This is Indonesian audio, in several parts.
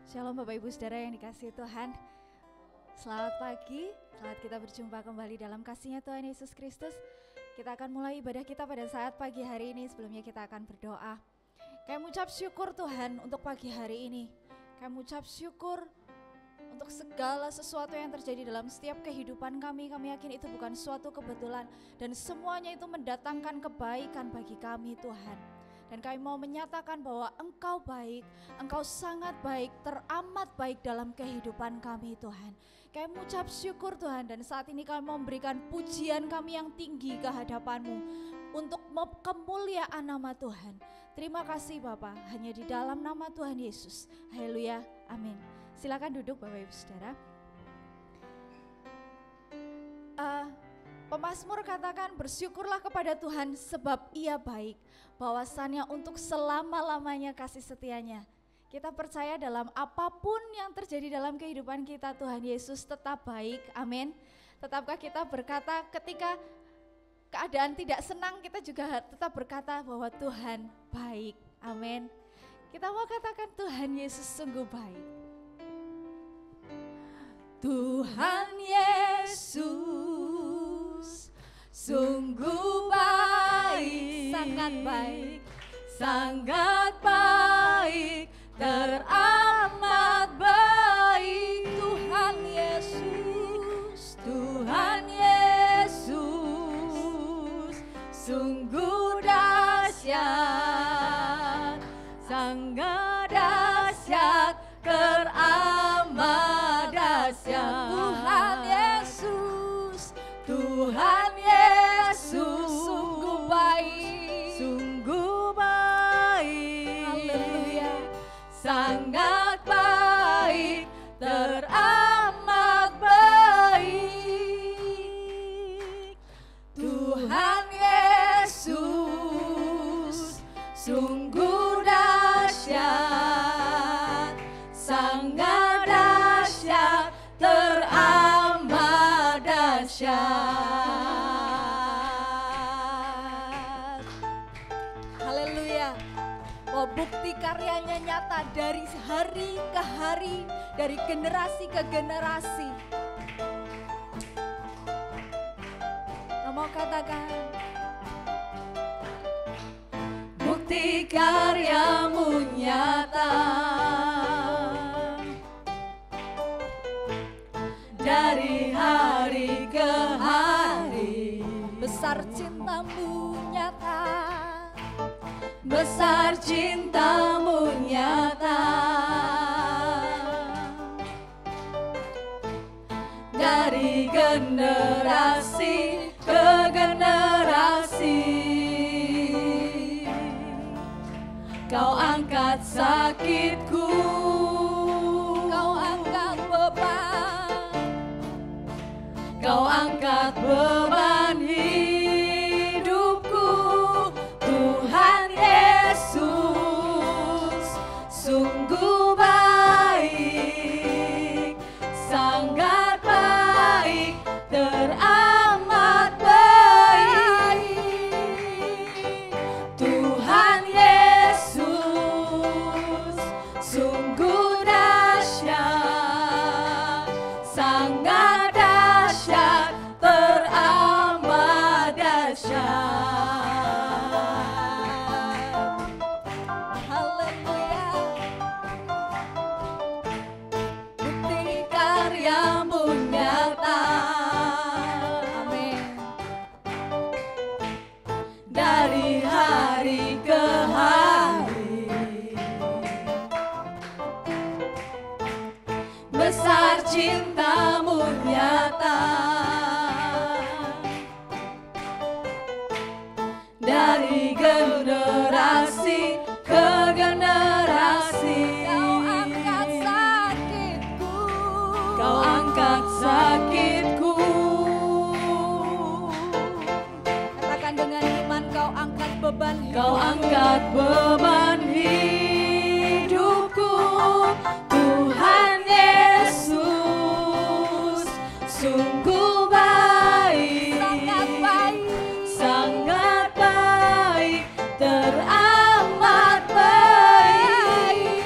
Shalom Bapak Ibu Saudara yang dikasihi Tuhan. Selamat pagi, selamat kita berjumpa kembali dalam kasih-Nya Tuhan Yesus Kristus. Kita akan mulai ibadah kita pada saat pagi hari ini. Sebelumnya kita akan berdoa. Kami mengucap syukur Tuhan untuk pagi hari ini. Kami mengucap syukur untuk segala sesuatu yang terjadi dalam setiap kehidupan kami. Kami yakin itu bukan suatu kebetulan dan semuanya itu mendatangkan kebaikan bagi kami Tuhan. Dan kami mau menyatakan bahwa Engkau baik, Engkau sangat baik, teramat baik dalam kehidupan kami Tuhan. Kami mengucap syukur Tuhan, dan saat ini kami memberikan pujian kami yang tinggi ke hadapan-Mu untuk kemuliaan nama Tuhan. Terima kasih Bapa, hanya di dalam nama Tuhan Yesus. Haleluya, amin. Silakan duduk Bapak Ibu Saudara. Pemazmur katakan bersyukurlah kepada Tuhan sebab Ia baik, bahwasannya untuk selama-lamanya kasih setianya. Kita percaya dalam apapun yang terjadi dalam kehidupan kita, Tuhan Yesus tetap baik, amin. Tetapkah kita berkata ketika keadaan tidak senang, kita juga tetap berkata bahwa Tuhan baik, amin. Kita mau katakan Tuhan Yesus sungguh baik. Tuhan Yesus sungguh baik, sangat baik, sangat baik, teramat baik. Tuhan Yesus, Tuhan Yesus sungguh dahsyat, sangat dahsyat, teramat dahsyat. Tuhan Yesus, Tuhan Yesus sungguh baik, sungguh baik, haleluya, sangat baik, teramat baik. Tuhan Yesus sungguh dahsyat, sangat dahsyat, teramat dahsyat. Haleluya. Oh, bukti karyanya nyata dari hari ke hari, dari generasi ke generasi. Mau katakan bukti karyamu nyata dari hari ke hari. Besar cintamu nyata, besar cintamu nyata, dari generasi ke generasi. Kau angkat sakitku, kau angkat beban, kau angkat beban hidupku. Tuhan Yesus sungguh baik, sangat baik, teramat baik. Tuhan Yesus sungguh dahsyat, sangat dahsyat, teramat dahsyat. Haleluya. Bukti karyamu nyata, amin, dari hari ke hari. Besar cintamu nyata dari generasi ke generasi. Kau angkat sakitku, kau angkat sakitku. Katakan dengan iman, kau angkat beban hidupku. Kau angkat beban hidupku. Tuhan Yesus sungguh baik, sangat baik, sangat baik, teramat baik.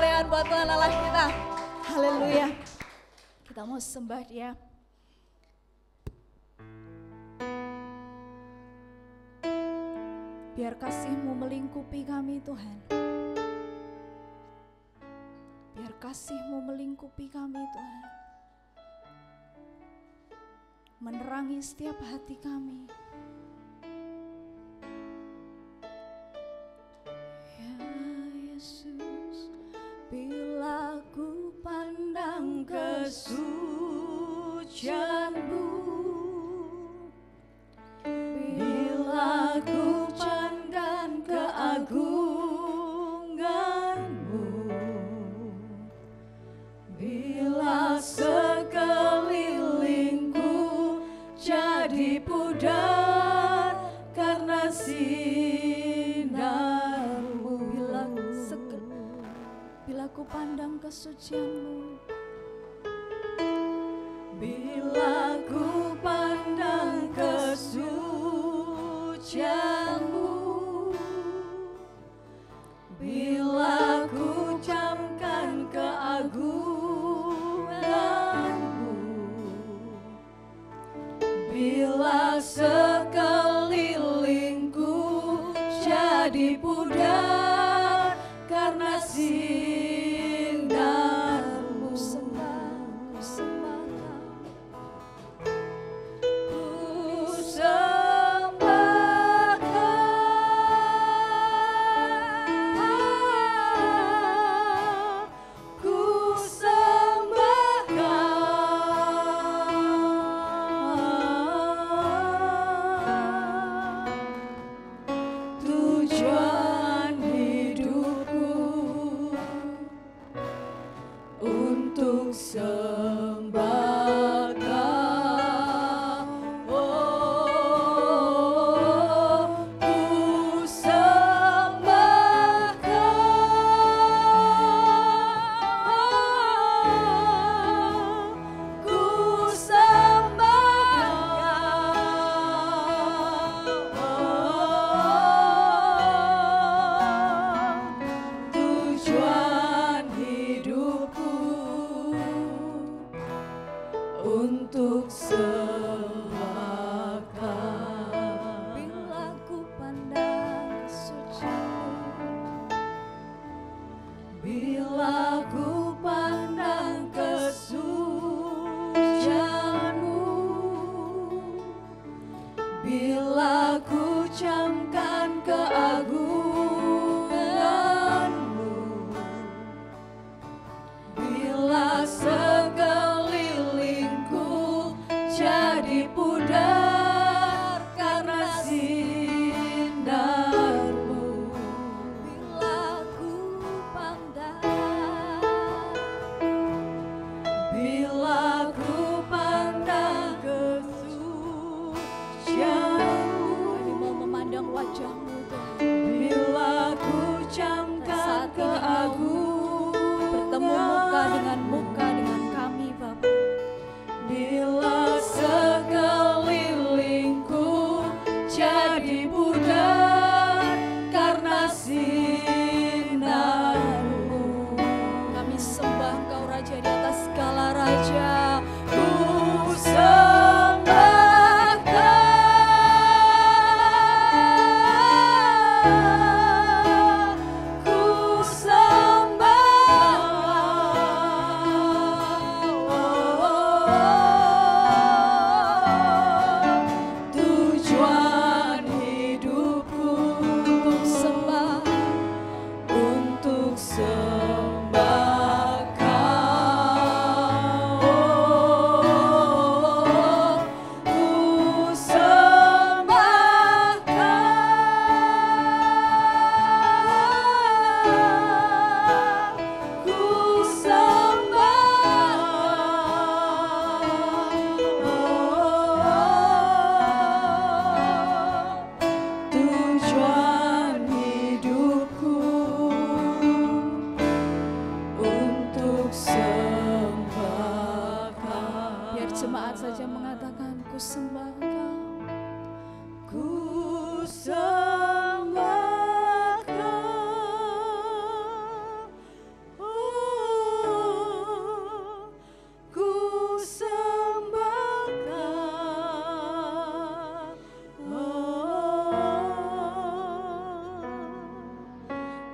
kemuliaan buat Tuhan Allah kita. Haleluya. Kita mau sembah Dia. Biar kasih-Mu melingkupi kami Tuhan. Biar kasih-Mu melingkupi kami Tuhan. Menerangi setiap hati kami. Ya Yesus, bila ku pandang kesucian-Mu, bila ku pandang keagungan-Mu, bila sekelilingku jadi pudar karena sinar-Mu, bila ku pandang kesucian-Mu, bila ku pandang kesucian-Mu, bila ku camkan keagungan-Mu, bila sekelilingku jadi pudar karena sinar-Mu, sembah tujuan hidupku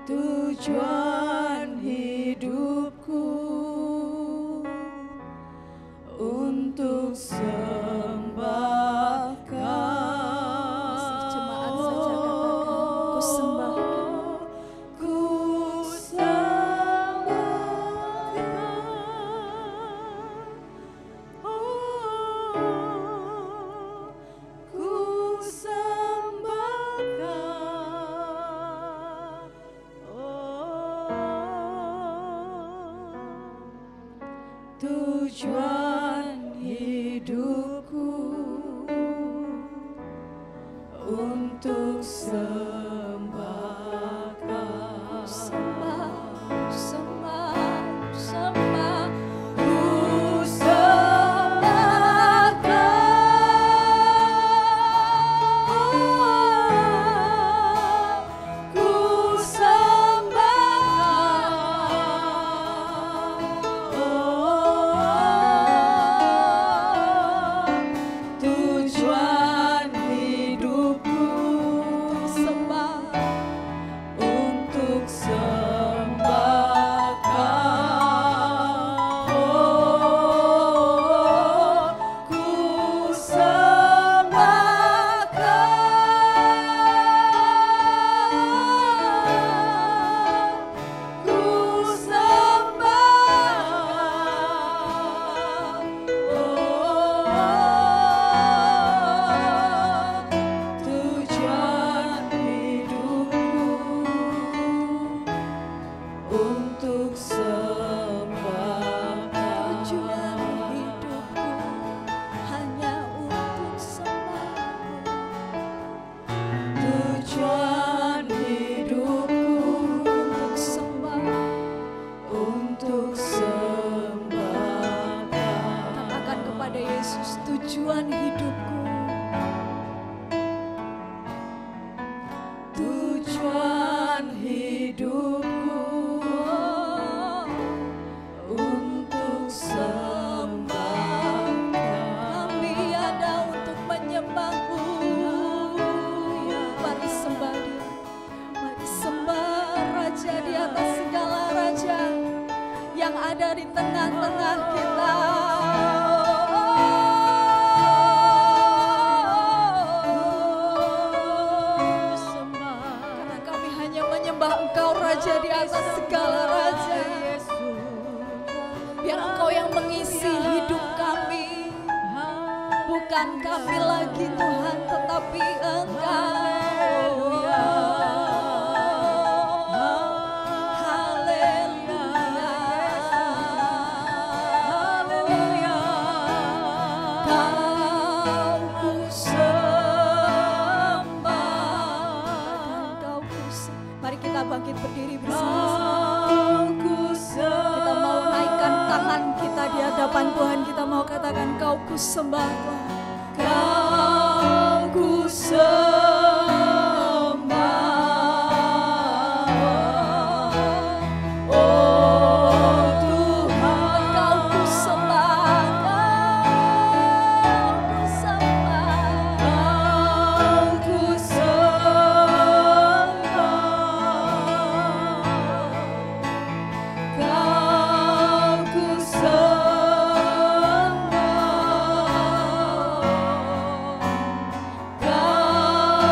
tujuan hidupku untuk sembah Kau. Jemaat saja katakan, ku sembah Kau. Ku sembah Kau. Ku sembah Kau. Tujuan hidupku untuk sembah Kau. Sembah, sembah, sembah. Ku sembah Kau. Ku sembah Kau. Tujuan hidupku Sembah, untuk sembah Kau. Ku sembah Kau. Ku sembah tujuan hidupku untuk sembah tujuan Kau. hidupku hanya untuk sembah. Tujuan hidupku Untuk sembah. untuk sembah Kau. Katakan kepada Yesus, tujuan hidupku. Tujuan hidupku untuk sembah Kau. Kami ada untuk menyembah-Mu. Mari sembah Dia. Mari sembah Raja di atas segala raja yang ada di tengah-tengah kita. Karena kami hanya menyembah Engkau Raja di atas segala raja. Biar Engkau yang mengisi hidup kami. Bukan kami lagi Tuhan, tetapi Engkau. Haleluya. Kau ku sembah. Kau ku sembah. Mari kita bangkit berdiri bersama-sama. Kita mau naikkan tangan kita di hadapan Tuhan. Kita mau katakan, Kau ku sembah Tuhan. Kau ku sembah, oh Tuhan. Kau ku sembah, Kau ku sembah. Kau ku sembah, Kau ku sembah, Kau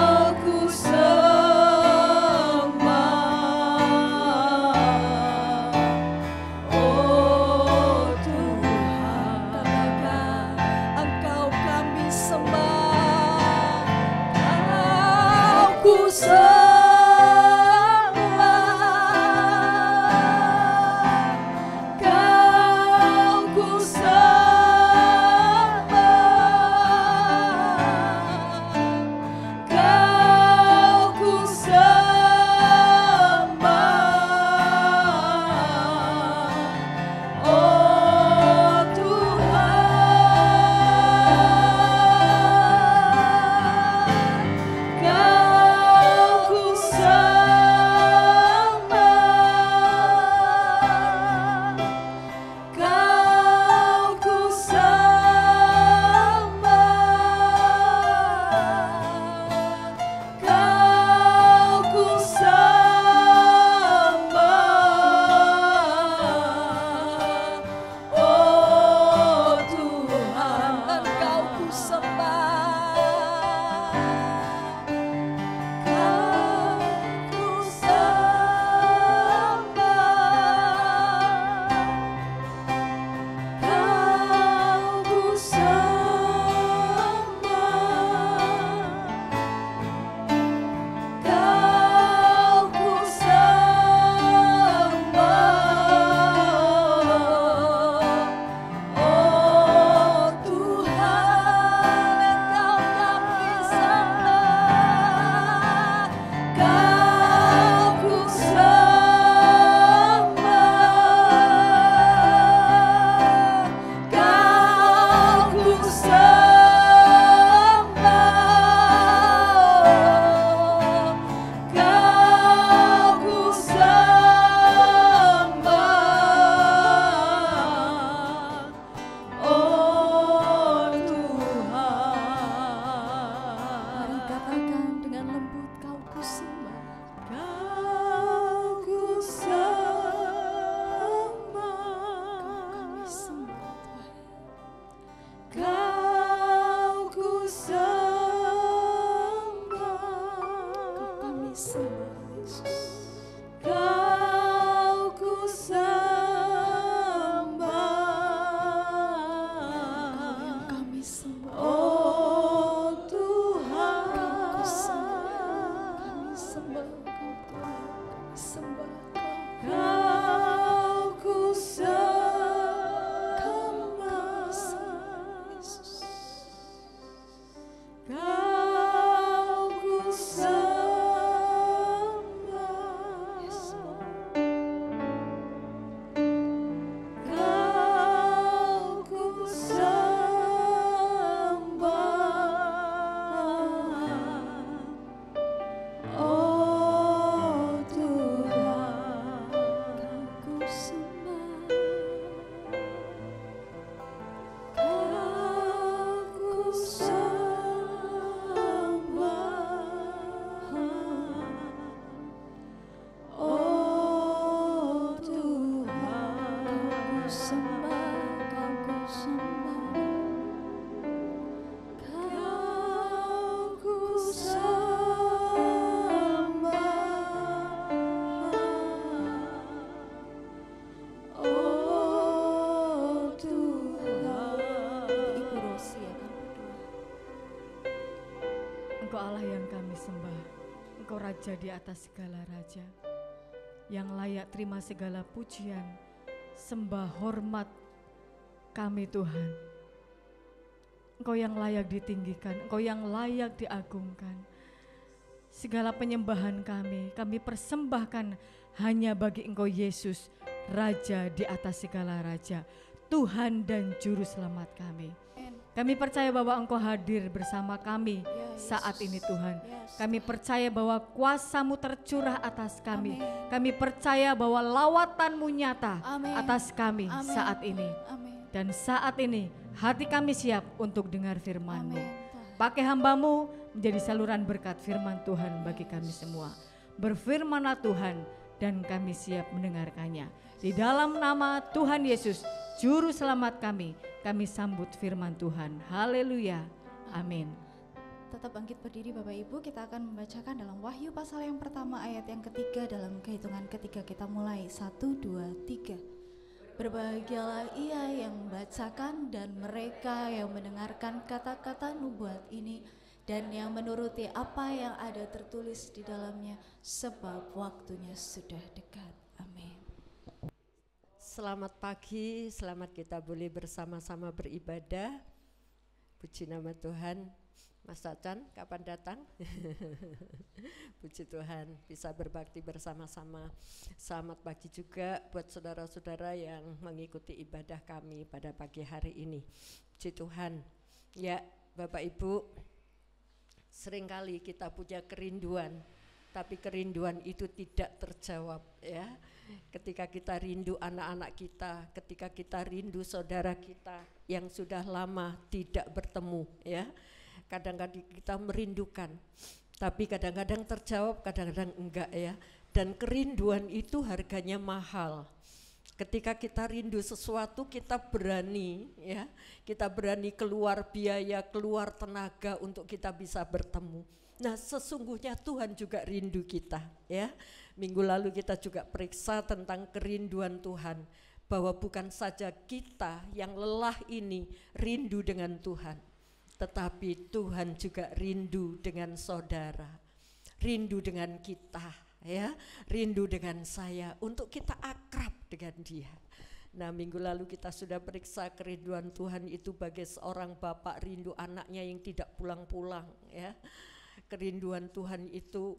Kau ku sembah, kami sembah. oh Tuhan, Kau kami sembah Kau Tuhan, kami sembah Kau. Kau ku sembah, Yesus. Kau ku sembah, Yes, Lord. Kau ku sembah, oh Tuhan, Kau sembah. Kau ku sembah, oh Tuhan, Kau ku sembah. Kau ku sembah, oh Tuhan. Ibu Rosi akan berdoa. Engkau Allah yang kami sembah, Engkau Raja di atas segala raja, yang layak terima segala pujian, sembah, hormat kami Tuhan. Engkau yang layak ditinggikan, Engkau yang layak diagungkan. Segala penyembahan kami persembahkan hanya bagi Engkau Yesus, Raja di atas segala raja, Tuhan dan Juru Selamat kami. Kami percaya bahwa Engkau hadir bersama kami saat ini Tuhan. Kami percaya bahwa kuasa-Mu tercurah atas kami. Amin. Kami percaya bahwa lawatan-Mu nyata Amin. atas kami Amin. saat ini. Amin. Dan saat ini hati kami siap untuk dengar firman-Mu. Amin, Tuhan. Pakai hamba-Mu menjadi saluran berkat firman Tuhan bagi kami semua. Berfirman-Lah Tuhan dan kami siap mendengarkannya. Di dalam nama Tuhan Yesus, Juru Selamat kami sambut firman Tuhan. Haleluya. Amin. Tetap bangkit berdiri Bapak Ibu, kita akan membacakan dalam Wahyu pasal yang pertama ayat yang ketiga dalam kehitungan ketiga kita mulai 1, 2, 3. Berbahagialah ia yang membacakan dan mereka yang mendengarkan kata-kata nubuat ini dan yang menuruti apa yang ada tertulis di dalamnya, sebab waktunya sudah dekat. Amin. Selamat pagi, selamat kita boleh bersama-sama beribadah. Puji nama Tuhan. Mas Acan, kapan datang? Puji Tuhan, bisa berbakti bersama-sama. Selamat pagi juga buat saudara-saudara yang mengikuti ibadah kami pada pagi hari ini. Puji Tuhan. Ya, Bapak Ibu, seringkali kita punya kerinduan, tapi kerinduan itu tidak terjawab ya. Ketika kita rindu anak-anak kita, ketika kita rindu saudara kita yang sudah lama tidak bertemu ya. Kadang-kadang kita merindukan, tapi kadang-kadang terjawab, kadang-kadang enggak ya. Dan kerinduan itu harganya mahal. Ketika kita rindu sesuatu, kita berani ya, kita berani keluar biaya, keluar tenaga untuk kita bisa bertemu. Nah, sesungguhnya Tuhan juga rindu kita ya. Minggu lalu kita juga periksa tentang kerinduan Tuhan, bahwa bukan saja kita yang lelah ini rindu dengan Tuhan, tetapi Tuhan juga rindu dengan saudara, rindu dengan kita ya, rindu dengan saya untuk kita akrab dengan Dia. Nah, minggu lalu kita sudah periksa kerinduan Tuhan itu bagi seorang bapak rindu anaknya yang tidak pulang-pulang ya. Kerinduan Tuhan itu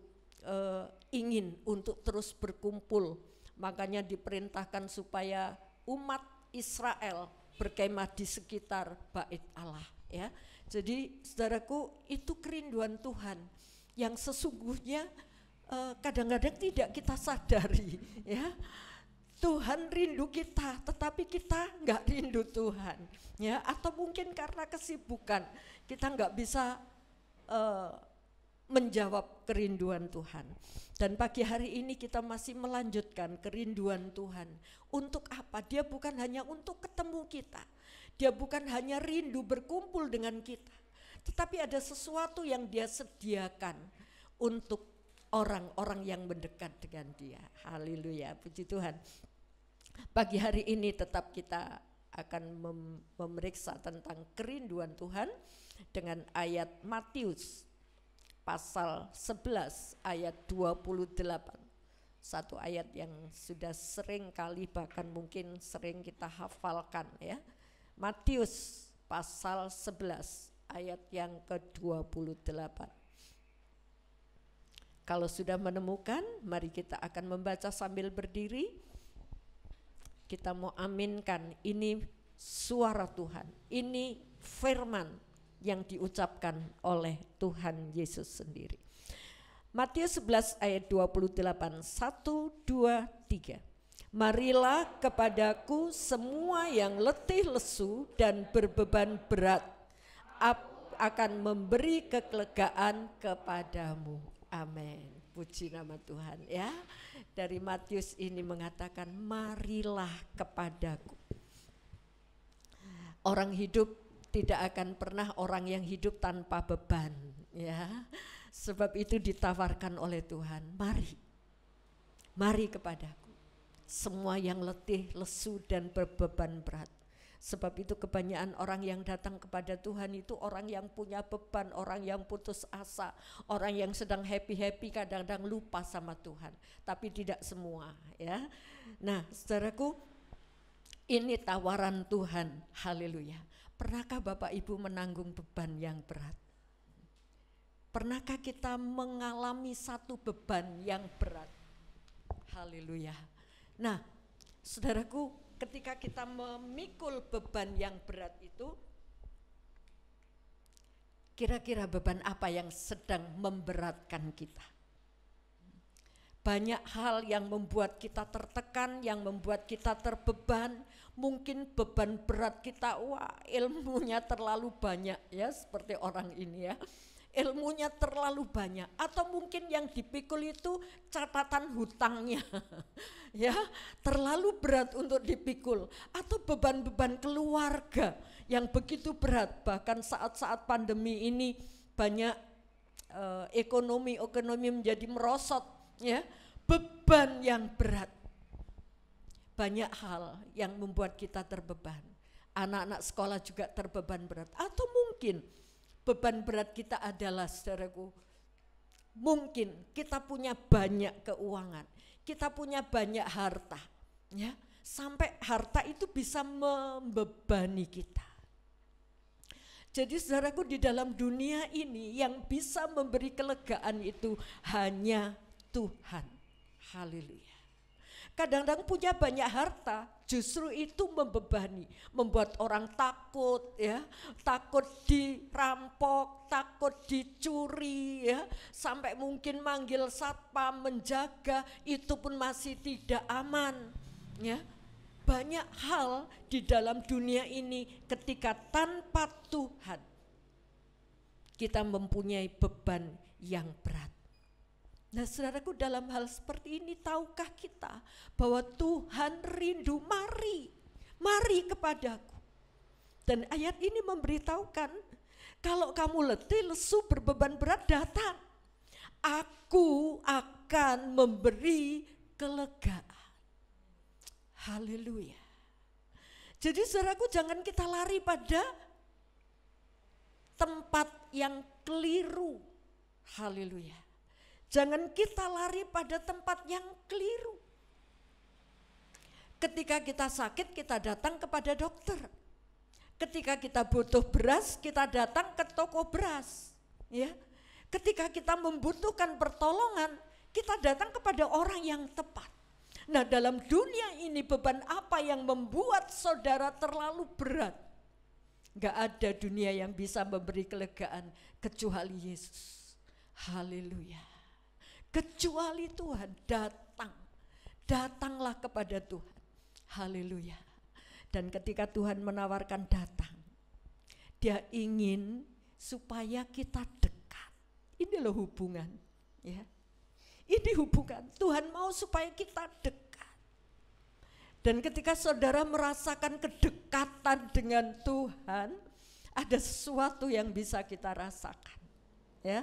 ingin untuk terus berkumpul, makanya diperintahkan supaya umat Israel berkemah di sekitar bait Allah ya. Jadi saudaraku, itu kerinduan Tuhan yang sesungguhnya kadang-kadang tidak kita sadari ya. Tuhan rindu kita, tetapi kita nggak rindu Tuhan ya. Atau mungkin karena kesibukan kita nggak bisa menjawab kerinduan Tuhan. Dan pagi hari ini kita masih melanjutkan kerinduan Tuhan. Untuk apa? Dia bukan hanya untuk ketemu kita, Dia bukan hanya rindu berkumpul dengan kita, tetapi ada sesuatu yang Dia sediakan untuk orang-orang yang mendekat dengan Dia. Haleluya, puji Tuhan. Pagi hari ini tetap kita akan memeriksa tentang kerinduan Tuhan dengan ayat Matius pasal 11 ayat 28. Satu ayat yang sudah sering kali bahkan mungkin sering kita hafalkan ya. Matius pasal 11 ayat yang ke-28. Kalau sudah menemukan, mari kita akan membaca sambil berdiri. Kita mau aminkan, ini suara Tuhan, ini firman yang diucapkan oleh Tuhan Yesus sendiri. Matius 11 ayat 28, 1, 2, 3. Marilah kepadaku semua yang letih lesu dan berbeban berat, akan memberi kekelegaan kepadamu. Amin. Puji nama Tuhan ya. Dari Matius ini mengatakan marilah kepadaku. Orang hidup tidak akan pernah orang yang hidup tanpa beban ya. Sebab itu ditawarkan oleh Tuhan, mari kepadaku semua yang letih, lesu dan berbeban berat. Sebab itu kebanyakan orang yang datang kepada Tuhan itu orang yang punya beban, orang yang putus asa, orang yang sedang happy-happy kadang-kadang lupa sama Tuhan. Tapi tidak semua ya. Nah saudaraku, ini tawaran Tuhan, haleluya. Pernahkah Bapak Ibu menanggung beban yang berat? Pernahkah kita mengalami satu beban yang berat? Haleluya. Nah saudaraku, ketika kita memikul beban yang berat itu, kira-kira beban apa yang sedang memberatkan kita? Banyak hal yang membuat kita tertekan, yang membuat kita terbeban. Mungkin beban berat kita, wah ilmunya terlalu banyak ya, seperti orang ini ya. Ilmunya terlalu banyak, atau mungkin yang dipikul itu catatan hutangnya ya, terlalu berat untuk dipikul, atau beban-beban keluarga yang begitu berat. Bahkan saat-saat pandemi ini banyak ekonomi menjadi merosot ya, beban yang berat. Banyak hal yang membuat kita terbeban. Anak-anak sekolah juga terbeban berat, atau mungkin beban berat kita adalah, saudaraku, mungkin kita punya banyak keuangan, kita punya banyak harta, ya, sampai harta itu bisa membebani kita. Jadi saudaraku, di dalam dunia ini yang bisa memberi kelegaan itu hanya Tuhan. Haleluya. Kadang-kadang punya banyak harta justru itu membebani, membuat orang takut ya, takut dirampok, takut dicuri ya, sampai mungkin manggil satpam menjaga, itu pun masih tidak aman ya. Banyak hal di dalam dunia ini ketika tanpa Tuhan kita mempunyai beban yang berat. Nah saudaraku, dalam hal seperti ini tahukah kita bahwa Tuhan rindu, mari kepadaku. Dan ayat ini memberitahukan, kalau kamu letih, lesu, berbeban berat, datang. Aku akan memberi kelegaan. Haleluya. Jadi saudaraku, jangan kita lari pada tempat yang keliru. Haleluya. Jangan kita lari pada tempat yang keliru. Ketika kita sakit, kita datang kepada dokter. Ketika kita butuh beras, kita datang ke toko beras. Ya. Ketika kita membutuhkan pertolongan, kita datang kepada orang yang tepat. Nah, dalam dunia ini beban apa yang membuat saudara terlalu berat? Gak ada dunia yang bisa memberi kelegaan kecuali Yesus. Haleluya. Kecuali Tuhan, datanglah kepada Tuhan. Haleluya. Dan ketika Tuhan menawarkan datang, Dia ingin supaya kita dekat. Ini loh hubungan ya. Ini hubungan, Tuhan mau supaya kita dekat. Dan ketika saudara merasakan kedekatan dengan Tuhan, ada sesuatu yang bisa kita rasakan ya.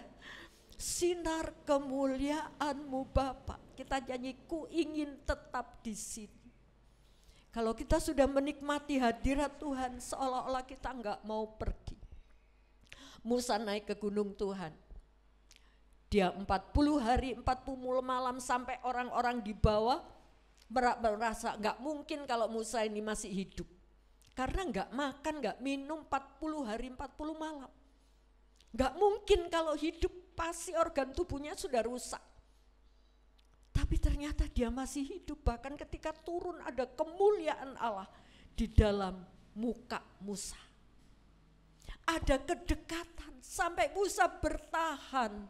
sinar kemuliaan-Mu Bapa. Kita nyanyi, ku ingin tetap di sini. Kalau kita sudah menikmati hadirat Tuhan, seolah-olah kita enggak mau pergi. Musa naik ke gunung Tuhan. Dia 40 hari, 40 malam sampai orang-orang di bawah merasa enggak mungkin kalau Musa ini masih hidup. Karena enggak makan, enggak minum 40 hari, 40 malam. Enggak mungkin kalau hidup, pasti organ tubuhnya sudah rusak. Tapi ternyata dia masih hidup, bahkan ketika turun ada kemuliaan Allah di dalam muka Musa. Ada kedekatan sampai Musa bertahan,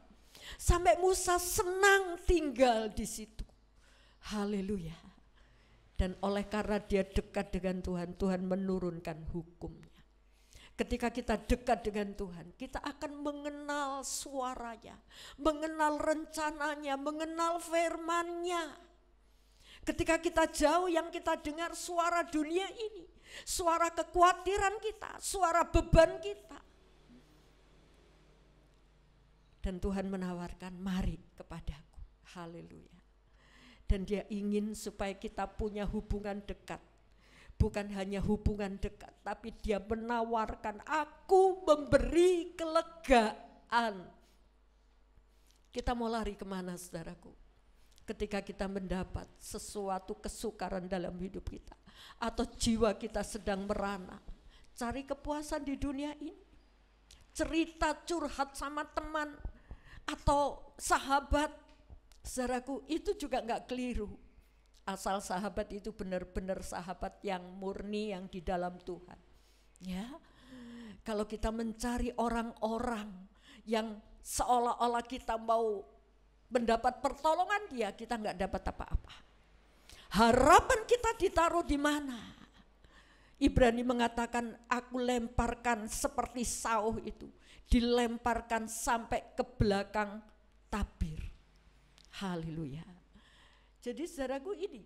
sampai Musa senang tinggal di situ. Haleluya. Dan oleh karena dia dekat dengan Tuhan, Tuhan menurunkan hukumnya. Ketika kita dekat dengan Tuhan, kita akan mengenal suaranya, mengenal rencananya, mengenal firman-Nya. Ketika kita jauh, yang kita dengar suara dunia ini, suara kekhawatiran kita, suara beban kita. Dan Tuhan menawarkan, mari kepadaku. Haleluya. Dan Dia ingin supaya kita punya hubungan dekat. Bukan hanya hubungan dekat, tapi Dia menawarkan, aku memberi kelegaan. Kita mau lari kemana saudaraku? Ketika kita mendapat sesuatu kesukaran dalam hidup kita, atau jiwa kita sedang merana, cari kepuasan di dunia ini. Cerita curhat sama teman atau sahabat, saudaraku, itu juga enggak keliru. Asal sahabat itu benar-benar sahabat yang murni, yang di dalam Tuhan. Ya, kalau kita mencari orang-orang yang seolah-olah kita mau mendapat pertolongan dia, kita nggak dapat apa-apa. Harapan kita ditaruh di mana? Ibrani mengatakan, aku lemparkan seperti sauh itu, dilemparkan sampai ke belakang tabir. Haleluya. Jadi saudaraku, ini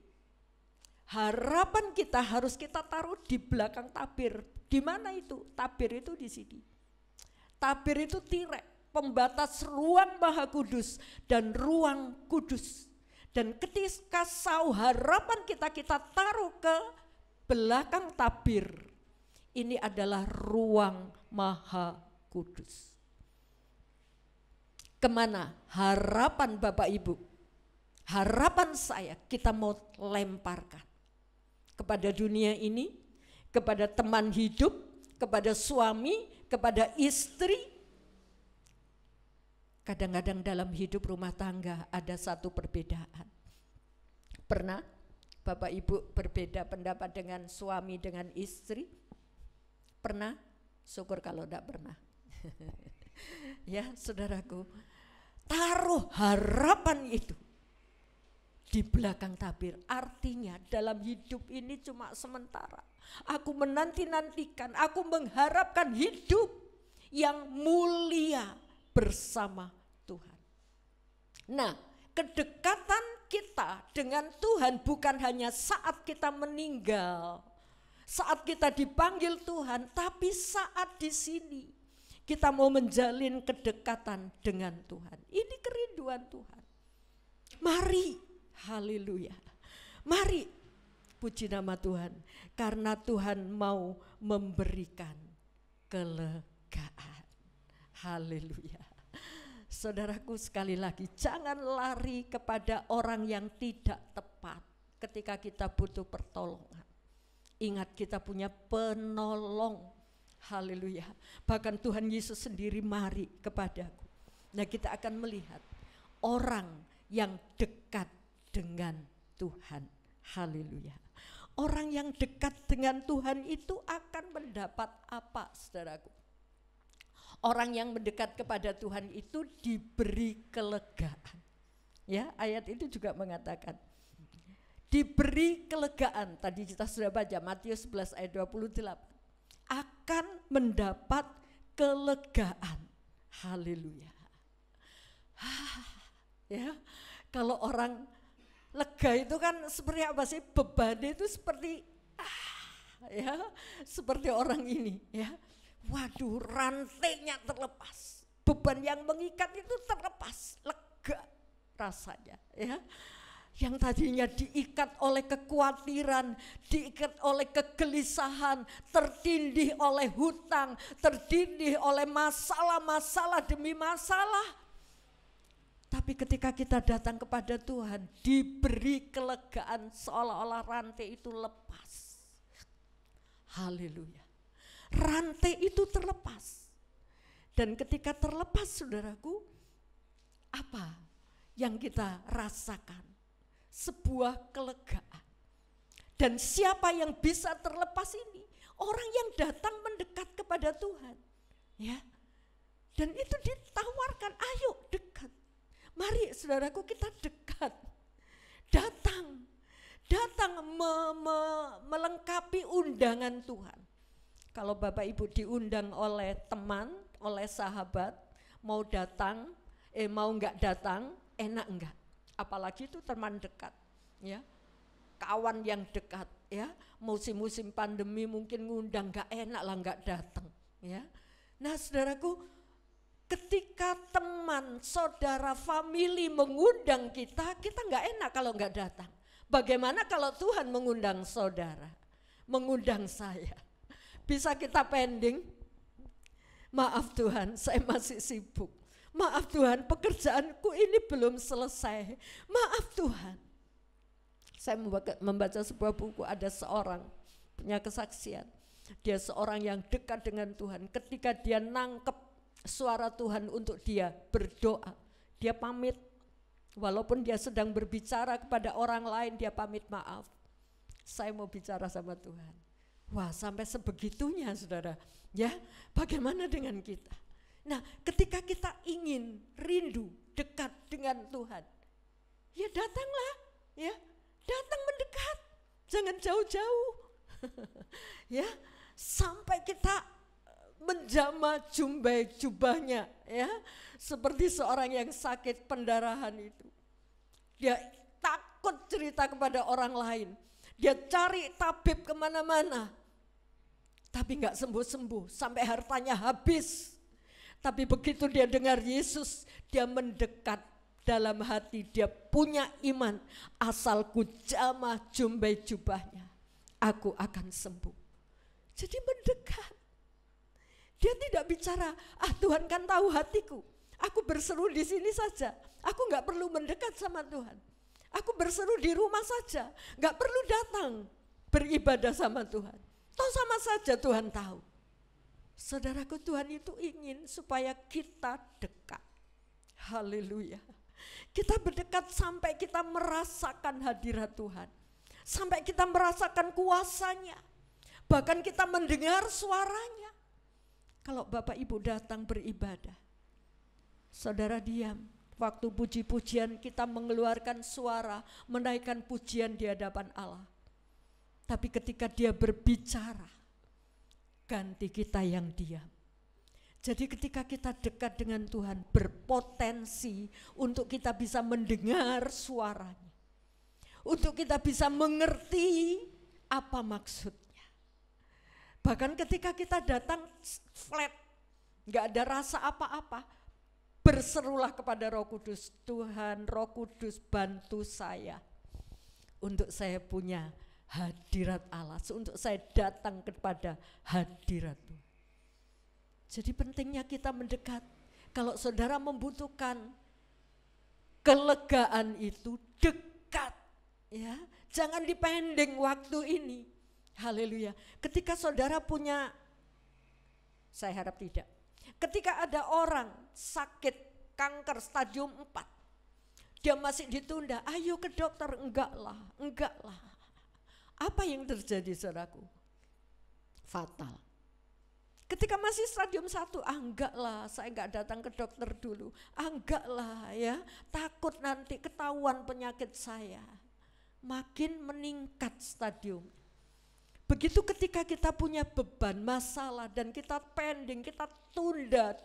harapan kita harus kita taruh di belakang tabir. Di mana itu? Tabir itu di sini. Tabir itu tirek, pembatas ruang Maha Kudus dan ruang kudus. Dan ketika sauh harapan kita taruh ke belakang tabir, ini adalah ruang Maha Kudus. Kemana harapan Bapak Ibu? Harapan saya kita mau lemparkan kepada dunia ini, kepada teman hidup, kepada suami, kepada istri. Kadang-kadang dalam hidup rumah tangga ada satu perbedaan. Pernah Bapak Ibu berbeda pendapat dengan suami, dengan istri? Pernah? Syukur kalau tidak pernah. Ya saudaraku, taruh harapan itu di belakang tabir. Artinya dalam hidup ini cuma sementara. Aku menanti-nantikan, aku mengharapkan hidup yang mulia bersama Tuhan. Nah, kedekatan kita dengan Tuhan bukan hanya saat kita meninggal, saat kita dipanggil Tuhan, tapi saat di sini kita mau menjalin kedekatan dengan Tuhan. Ini kerinduan Tuhan. Mari. Haleluya. Mari, puji nama Tuhan, karena Tuhan mau memberikan kelegaan. Haleluya. Saudaraku, sekali lagi, jangan lari kepada orang yang tidak tepat ketika kita butuh pertolongan. Ingat, kita punya penolong. Haleluya. Bahkan Tuhan Yesus sendiri mari kepadaku. Nah, kita akan melihat orang yang dekat dengan Tuhan. Haleluya. Orang yang dekat dengan Tuhan itu akan mendapat apa, saudaraku? Orang yang mendekat kepada Tuhan itu diberi kelegaan. Ya, ayat itu juga mengatakan diberi kelegaan. Tadi kita sudah baca Matius 11 ayat 28. Akan mendapat kelegaan. Haleluya. Ya, kalau orang lega itu kan seperti apa sih? Beban itu seperti ya, seperti orang ini ya. Waduh, rantainya terlepas. beban yang mengikat itu terlepas, lega rasanya ya. Yang tadinya diikat oleh kekhawatiran, diikat oleh kegelisahan, tertindih oleh hutang, tertindih oleh masalah-masalah demi masalah. Tapi ketika kita datang kepada Tuhan, diberi kelegaan seolah-olah rantai itu lepas. Haleluya. Rantai itu terlepas. Dan ketika terlepas, saudaraku, apa yang kita rasakan? Sebuah kelegaan. Dan siapa yang bisa terlepas ini? Orang yang datang mendekat kepada Tuhan. Ya. Dan itu ditawarkan, ayo dekat. Mari saudaraku kita dekat. Datang melengkapi undangan Tuhan. Kalau Bapak Ibu diundang oleh teman, oleh sahabat, mau datang, mau enggak datang, enak enggak? Apalagi itu teman dekat, ya, kawan yang dekat, ya. Musim-musim pandemi mungkin ngundang nggak enak lah nggak datang, ya. Nah, saudaraku, ketika teman, saudara, famili mengundang kita nggak enak kalau nggak datang. Bagaimana kalau Tuhan mengundang saudara, mengundang saya? Bisa kita pending? Maaf Tuhan, saya masih sibuk. Maaf Tuhan, pekerjaanku ini belum selesai. Maaf Tuhan. Saya membaca sebuah buku, ada seorang punya kesaksian. Dia seorang yang dekat dengan Tuhan. Ketika dia nangkep suara Tuhan untuk dia berdoa, dia pamit. Walaupun dia sedang berbicara kepada orang lain, dia pamit, maaf. Saya mau bicara sama Tuhan. Wah, sampai sebegitunya saudara. Ya, bagaimana dengan kita? Nah, ketika kita ingin rindu dekat dengan Tuhan, ya datanglah, ya, datang mendekat, jangan jauh-jauh, ya, sampai kita menjamah jumbai jubahnya, ya, seperti seorang yang sakit pendarahan itu, dia takut cerita kepada orang lain, dia cari tabib kemana-mana, tapi nggak sembuh-sembuh, sampai hartanya habis. Tapi begitu dia dengar Yesus, dia mendekat dalam hati, dia punya iman, asalku jamah jumbai jubahnya, aku akan sembuh. Jadi mendekat. Dia tidak bicara, Tuhan kan tahu hatiku, aku berseru di sini saja, aku nggak perlu mendekat sama Tuhan. Aku berseru di rumah saja, nggak perlu datang beribadah sama Tuhan. Toh sama saja Tuhan tahu. Saudaraku, Tuhan itu ingin supaya kita dekat. Haleluya. Kita berdekat sampai kita merasakan hadirat Tuhan. Sampai kita merasakan kuasanya. Bahkan kita mendengar suaranya. Kalau Bapak Ibu datang beribadah, saudara diam. Waktu puji-pujian kita mengeluarkan suara, menaikkan pujian di hadapan Allah. Tapi ketika dia berbicara, ganti kita yang diam. Jadi ketika kita dekat dengan Tuhan, berpotensi untuk kita bisa mendengar suaranya, untuk kita bisa mengerti apa maksudnya. Bahkan ketika kita datang flat, gak ada rasa apa-apa, berserulah kepada Roh Kudus, Tuhan Roh Kudus bantu saya untuk saya punya hadirat Allah, untuk saya datang kepada hadirat-Mu. Jadi pentingnya kita mendekat. Kalau saudara membutuhkan kelegaan itu, dekat, ya. Jangan dipending waktu ini. Haleluya. Ketika saudara punya, saya harap tidak. Ketika ada orang sakit kanker stadium 4, dia masih ditunda, ayo ke dokter, enggak lah. Apa yang terjadi saudaraku? Fatal. Ketika masih stadium 1, enggak lah, saya enggak datang ke dokter dulu. Enggak lah ya, takut nanti ketahuan penyakit saya. Makin meningkat stadium. Begitu ketika kita punya beban, masalah, dan kita pending, kita tunda.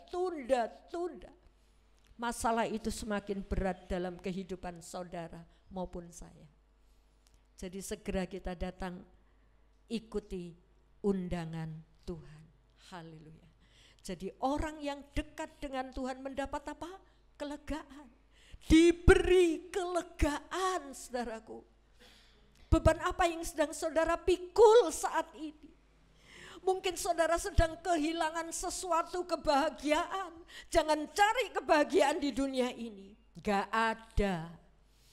Masalah itu semakin berat dalam kehidupan saudara maupun saya. Jadi segera kita datang ikuti undangan Tuhan. Haleluya. Jadi orang yang dekat dengan Tuhan mendapat apa? Kelegaan. Diberi kelegaan, saudaraku. Beban apa yang sedang saudara pikul saat ini? Mungkin saudara sedang kehilangan sesuatu kebahagiaan. Jangan cari kebahagiaan di dunia ini. Gak ada.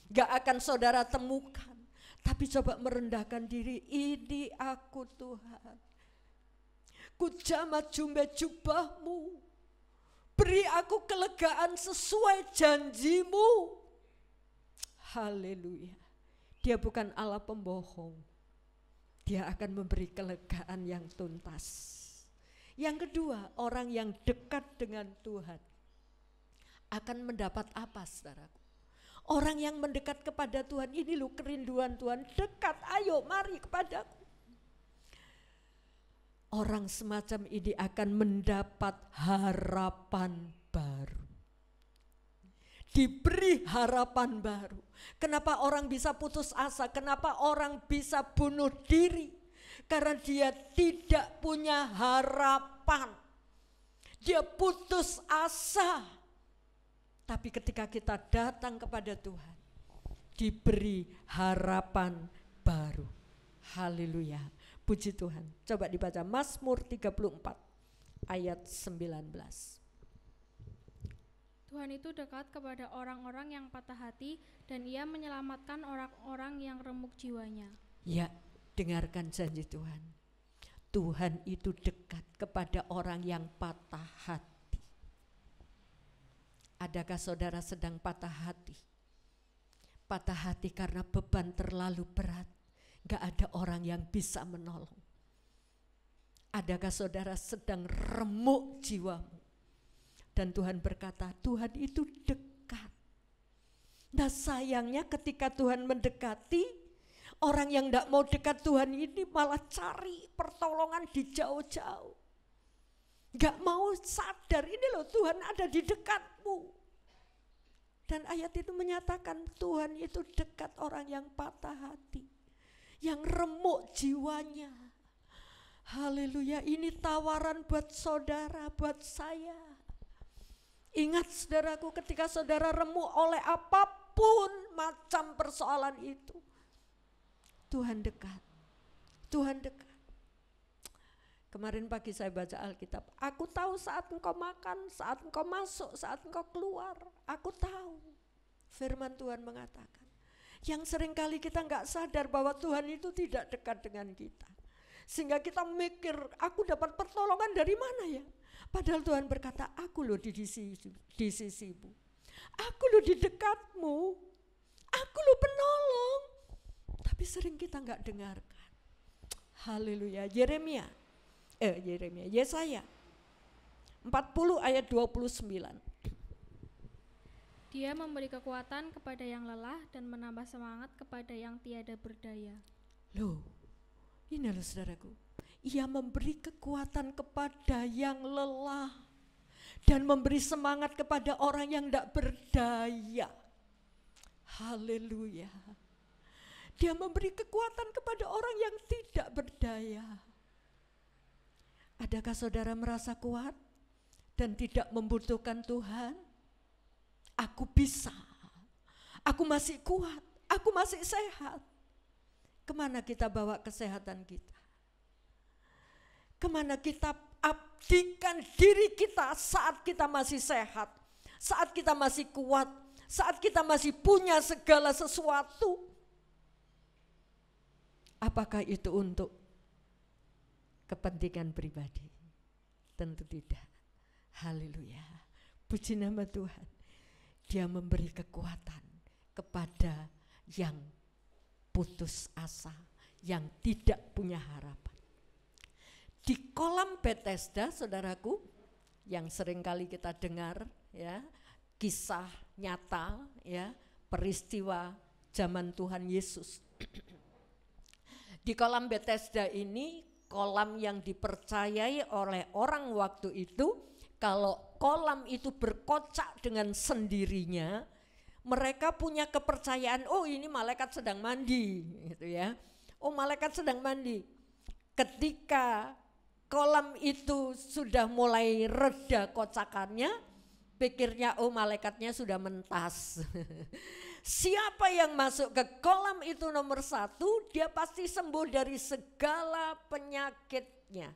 Gak akan saudara temukan. Tapi coba merendahkan diri, ini aku Tuhan. Ku jamat jumbe jubahmu. Beri aku kelegaan sesuai janjimu. Haleluya. Dia bukan Allah pembohong. Dia akan memberi kelegaan yang tuntas. Yang kedua, orang yang dekat dengan Tuhan akan mendapat apa, saudaraku? Orang yang mendekat kepada Tuhan, ini loh kerinduan Tuhan, dekat, ayo mari kepadaku. Orang semacam ini akan mendapat harapan baru. Diberi harapan baru. Kenapa orang bisa putus asa? Kenapa orang bisa bunuh diri? Karena dia tidak punya harapan. Dia putus asa. Tapi ketika kita datang kepada Tuhan, diberi harapan baru. Haleluya. Puji Tuhan. Coba dibaca Mazmur 34 ayat 19. Tuhan itu dekat kepada orang-orang yang patah hati dan Ia menyelamatkan orang-orang yang remuk jiwanya. Ya, dengarkan janji Tuhan. Tuhan itu dekat kepada orang yang patah hati. Adakah saudara sedang patah hati? Patah hati karena beban terlalu berat. Gak ada orang yang bisa menolong. Adakah saudara sedang remuk jiwamu? Dan Tuhan berkata, Tuhan itu dekat. Nah sayangnya ketika Tuhan mendekati, orang yang gak mau dekat Tuhan ini malah cari pertolongan di jauh-jauh. Gak mau sadar, ini loh Tuhan ada di dekatmu. Dan ayat itu menyatakan Tuhan itu dekat orang yang patah hati, yang remuk jiwanya. Haleluya, ini tawaran buat saudara, buat saya. Ingat saudaraku, ketika saudara remuk oleh apapun macam persoalan itu, Tuhan dekat, Tuhan dekat. Kemarin pagi saya baca Alkitab, aku tahu saat engkau makan, saat engkau masuk, saat engkau keluar, aku tahu. Firman Tuhan mengatakan, yang seringkali kita nggak sadar bahwa Tuhan itu tidak dekat dengan kita. Sehingga kita mikir, aku dapat pertolongan dari mana ya? Padahal Tuhan berkata, aku loh di sisimu, aku loh di dekatmu, aku loh penolong. Tapi sering kita nggak dengarkan. Haleluya. Yesaya 40 ayat 29. Dia memberi kekuatan kepada yang lelah dan menambah semangat kepada yang tiada berdaya. Loh, ini loh saudaraku. Ia memberi kekuatan kepada yang lelah dan memberi semangat kepada orang yang tidak berdaya. Haleluya. Dia memberi kekuatan kepada orang yang tidak berdaya. Adakah saudara merasa kuat dan tidak membutuhkan Tuhan? Aku bisa, aku masih kuat, aku masih sehat. Kemana kita bawa kesehatan kita? Kemana kita abdikan diri kita saat kita masih sehat, saat kita masih kuat, saat kita masih punya segala sesuatu? Apakah itu untuk kepentingan pribadi? Tentu tidak. Haleluya. Puji nama Tuhan. Dia memberi kekuatan kepada yang putus asa, yang tidak punya harapan. Di kolam Bethesda, saudaraku, yang seringkali kita dengar, ya, kisah nyata, ya, peristiwa zaman Tuhan Yesus. Di kolam Bethesda ini, kolam yang dipercayai oleh orang waktu itu, kalau kolam itu berkocak dengan sendirinya, mereka punya kepercayaan, oh ini malaikat sedang mandi, gitu ya. Oh malaikat sedang mandi. Ketika kolam itu sudah mulai reda kocakannya, pikirnya oh malaikatnya sudah mentas. Siapa yang masuk ke kolam itu nomor 1, dia pasti sembuh dari segala penyakitnya.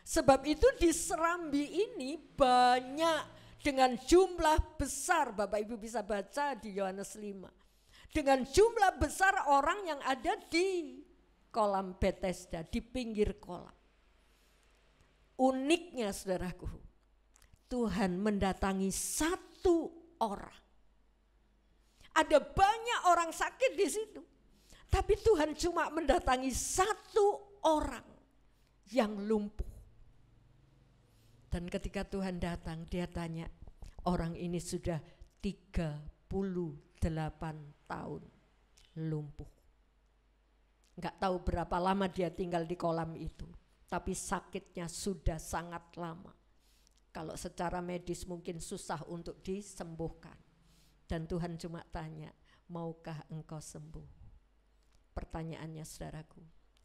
Sebab itu di Serambi ini banyak dengan jumlah besar, Bapak Ibu bisa baca di Yohanes 5. Dengan jumlah besar orang yang ada di kolam Bethesda, di pinggir kolam. Uniknya saudaraku, Tuhan mendatangi satu orang. Ada banyak orang sakit di situ, tapi Tuhan cuma mendatangi satu orang yang lumpuh. Dan ketika Tuhan datang, dia tanya, orang ini sudah 38 tahun lumpuh. Enggak tahu berapa lama dia tinggal di kolam itu, tapi sakitnya sudah sangat lama. Kalau secara medis mungkin susah untuk disembuhkan. Dan Tuhan cuma tanya, maukah engkau sembuh? Pertanyaannya saudaraku,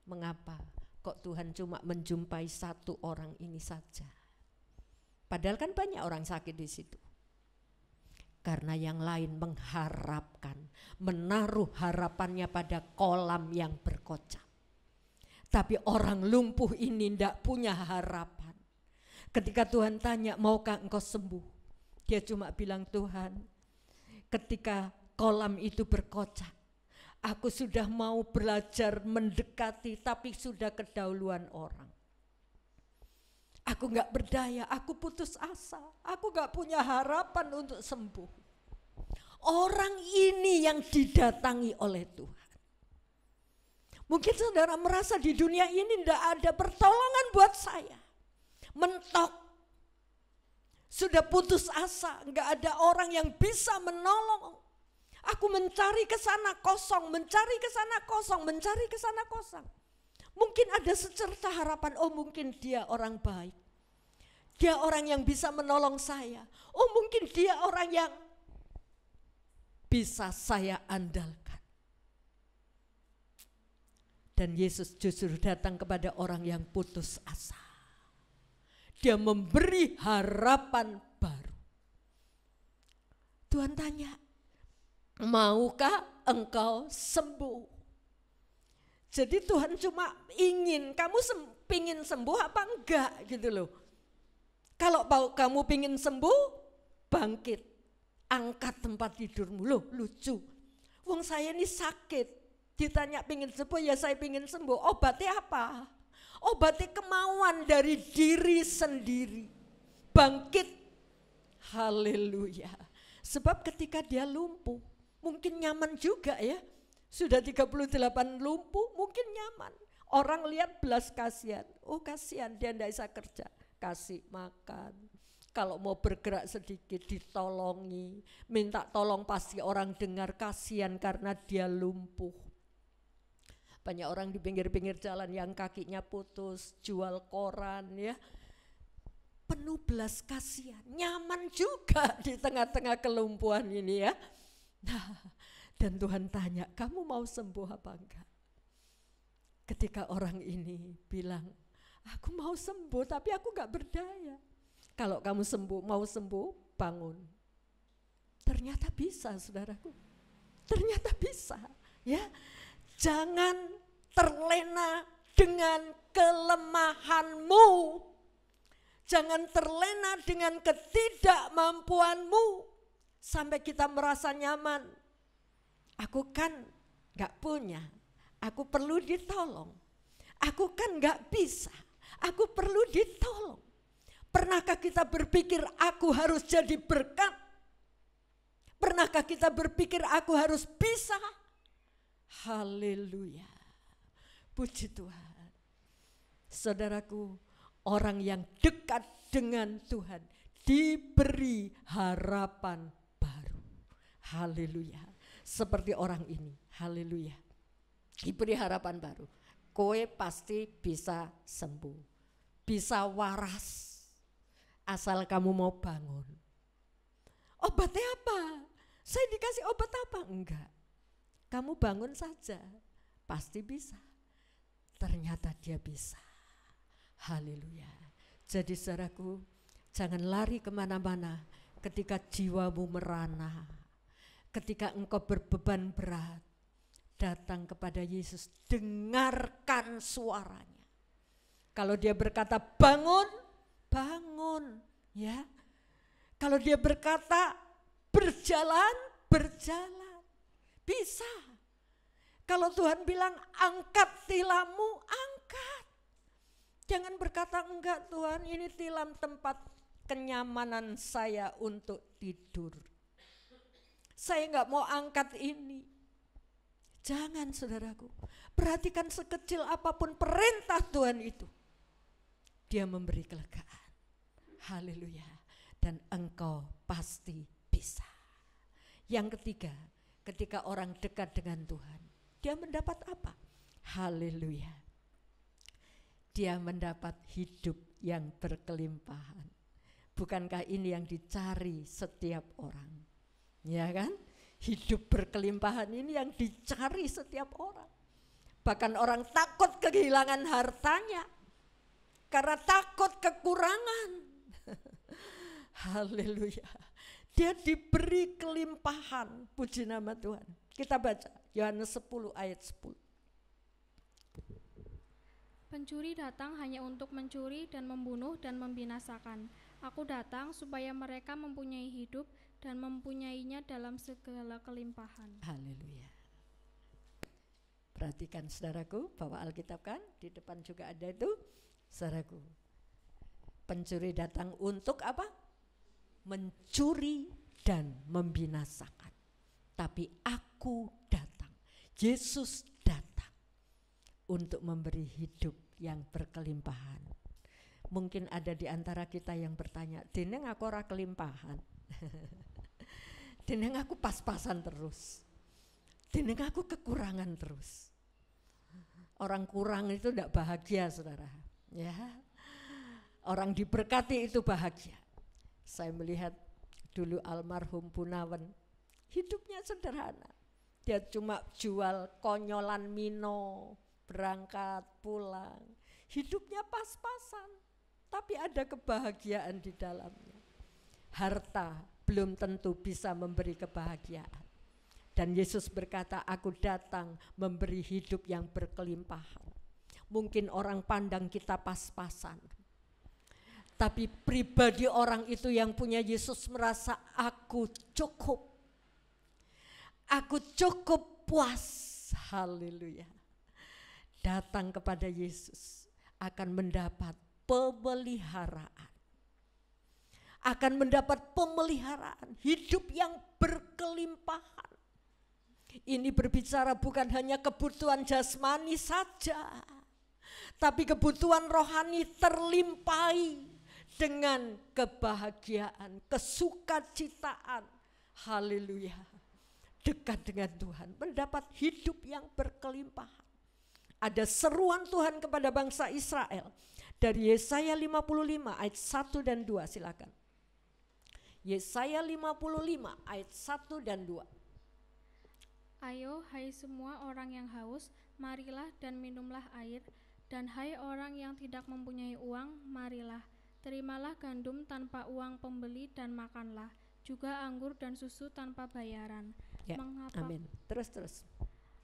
mengapa kok Tuhan cuma menjumpai satu orang ini saja? Padahal kan banyak orang sakit di situ. Karena yang lain mengharapkan, menaruh harapannya pada kolam yang berkocak. Tapi orang lumpuh ini tidak punya harapan. Ketika Tuhan tanya, maukah engkau sembuh? Dia cuma bilang, Tuhan, ketika kolam itu berkocak, aku sudah mau belajar mendekati, tapi sudah kedahuluan orang. Aku gak berdaya, aku putus asa, aku gak punya harapan untuk sembuh. Orang ini yang didatangi oleh Tuhan. Mungkin saudara merasa di dunia ini tidak ada pertolongan buat saya. Mentok, sudah putus asa, gak ada orang yang bisa menolong. Aku mencari ke sana kosong, mencari ke sana kosong, mencari ke sana kosong. Mungkin ada secerca harapan, oh mungkin dia orang baik. Dia orang yang bisa menolong saya. Oh mungkin dia orang yang bisa saya andalkan. Dan Yesus justru datang kepada orang yang putus asa. Dia memberi harapan baru. Tuhan tanya, maukah engkau sembuh? Jadi Tuhan cuma ingin, kamu pingin sembuh apa enggak gitu loh. Kalau kamu pingin sembuh, bangkit, angkat tempat tidurmu. Loh lucu, wong saya ini sakit, ditanya pingin sembuh, ya saya pingin sembuh. Obatnya apa? Obatnya kemauan dari diri sendiri, bangkit. Haleluya. Sebab ketika dia lumpuh, mungkin nyaman juga ya. Sudah 38 lumpuh mungkin nyaman. Orang lihat belas kasihan. Oh kasihan dia tidak bisa kerja. Kasih makan. Kalau mau bergerak sedikit ditolongi. Minta tolong pasti orang dengar, kasihan karena dia lumpuh. Banyak orang di pinggir-pinggir jalan yang kakinya putus, jual koran ya. Penuh belas kasihan. Nyaman juga di tengah-tengah kelumpuhan ini ya. Nah, dan Tuhan tanya, kamu mau sembuh apa enggak? Ketika orang ini bilang, aku mau sembuh tapi aku enggak berdaya. Kalau kamu mau sembuh, bangun. Ternyata bisa saudaraku, ternyata bisa ya. Jangan terlena dengan kelemahanmu. Jangan terlena dengan ketidakmampuanmu. Sampai kita merasa nyaman. Aku kan gak punya, aku perlu ditolong. Aku kan gak bisa, aku perlu ditolong. Pernahkah kita berpikir aku harus jadi berkat? Pernahkah kita berpikir aku harus bisa? Haleluya, puji Tuhan. Saudaraku, orang yang dekat dengan Tuhan diberi harapan baru. Haleluya. Seperti orang ini, haleluya, diberi harapan baru. Kowe pasti bisa sembuh, bisa waras, asal kamu mau bangun. Obatnya apa? Saya dikasih obat apa? Enggak, kamu bangun saja, pasti bisa. Ternyata dia bisa. Haleluya. Jadi saudaraku, jangan lari kemana-mana ketika jiwamu merana, ketika engkau berbeban berat. Datang kepada Yesus, dengarkan suaranya. Kalau dia berkata bangun, bangun, ya. Kalau dia berkata berjalan, berjalan. Bisa. Kalau Tuhan bilang angkat tilammu, angkat. Jangan berkata enggak Tuhan, ini tilam tempat kenyamanan saya untuk tidur. Saya enggak mau angkat ini. Jangan saudaraku, perhatikan sekecil apapun perintah Tuhan itu. Dia memberi kelegaan. Haleluya. Dan engkau pasti bisa. Yang ketiga, ketika orang dekat dengan Tuhan, dia mendapat apa? Haleluya. Dia mendapat hidup yang berkelimpahan. Bukankah ini yang dicari setiap orang? Ya kan? Hidup berkelimpahan ini yang dicari setiap orang. Bahkan orang takut kehilangan hartanya karena takut kekurangan. Haleluya. Dia diberi kelimpahan, puji nama Tuhan. Kita baca Yohanes 10 ayat 10. Pencuri datang hanya untuk mencuri dan membunuh dan membinasakan. Aku datang supaya mereka mempunyai hidup dan mempunyainya dalam segala kelimpahan. Haleluya. Perhatikan saudaraku, bawa Alkitab kan, di depan juga ada itu. Saudaraku, pencuri datang untuk apa? Mencuri dan membinasakan. Tapi aku datang, Yesus datang untuk memberi hidup yang berkelimpahan. Mungkin ada di antara kita yang bertanya, "Dene aku ora kelimpahan." Dene aku pas-pasan terus. Dene aku kekurangan terus. Orang kurang itu tidak bahagia, saudara. Ya, orang diberkati itu bahagia. Saya melihat dulu almarhum Punawan, hidupnya sederhana. Dia cuma jual konyolan mino, berangkat pulang. Hidupnya pas-pasan, tapi ada kebahagiaan di dalamnya. Harta belum tentu bisa memberi kebahagiaan. Dan Yesus berkata, aku datang memberi hidup yang berkelimpahan. Mungkin orang pandang kita pas-pasan, tapi pribadi orang itu yang punya Yesus merasa aku cukup. Aku cukup puas. Haleluya. Datang kepada Yesus akan mendapat pemeliharaan. Akan mendapat pemeliharaan, hidup yang berkelimpahan. Ini berbicara bukan hanya kebutuhan jasmani saja, tapi kebutuhan rohani terlimpahi dengan kebahagiaan, kesukacitaan. Haleluya. Dekat dengan Tuhan, mendapat hidup yang berkelimpahan. Ada seruan Tuhan kepada bangsa Israel dari Yesaya 55 ayat 1 dan 2, silakan. Yesaya 55 ayat 1 dan 2. Ayo hai semua orang yang haus, marilah dan minumlah air, dan hai orang yang tidak mempunyai uang, marilah, terimalah gandum tanpa uang pembeli dan makanlah, juga anggur dan susu tanpa bayaran. Ya, amin. Terus.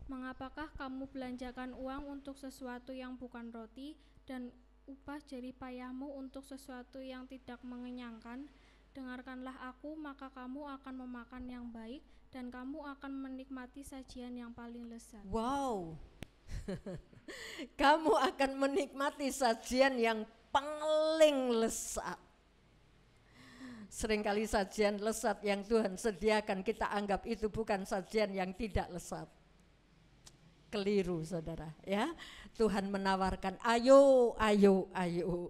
Mengapakah kamu belanjakan uang untuk sesuatu yang bukan roti, dan upah jerih payahmu untuk sesuatu yang tidak mengenyangkan? Dengarkanlah aku, maka kamu akan memakan yang baik, dan kamu akan menikmati sajian yang paling lezat. Wow. Kamu akan menikmati sajian yang paling lezat. Seringkali sajian lezat yang Tuhan sediakan kita anggap itu bukan sajian yang tidak lezat. Keliru, saudara, ya. Tuhan menawarkan, ayo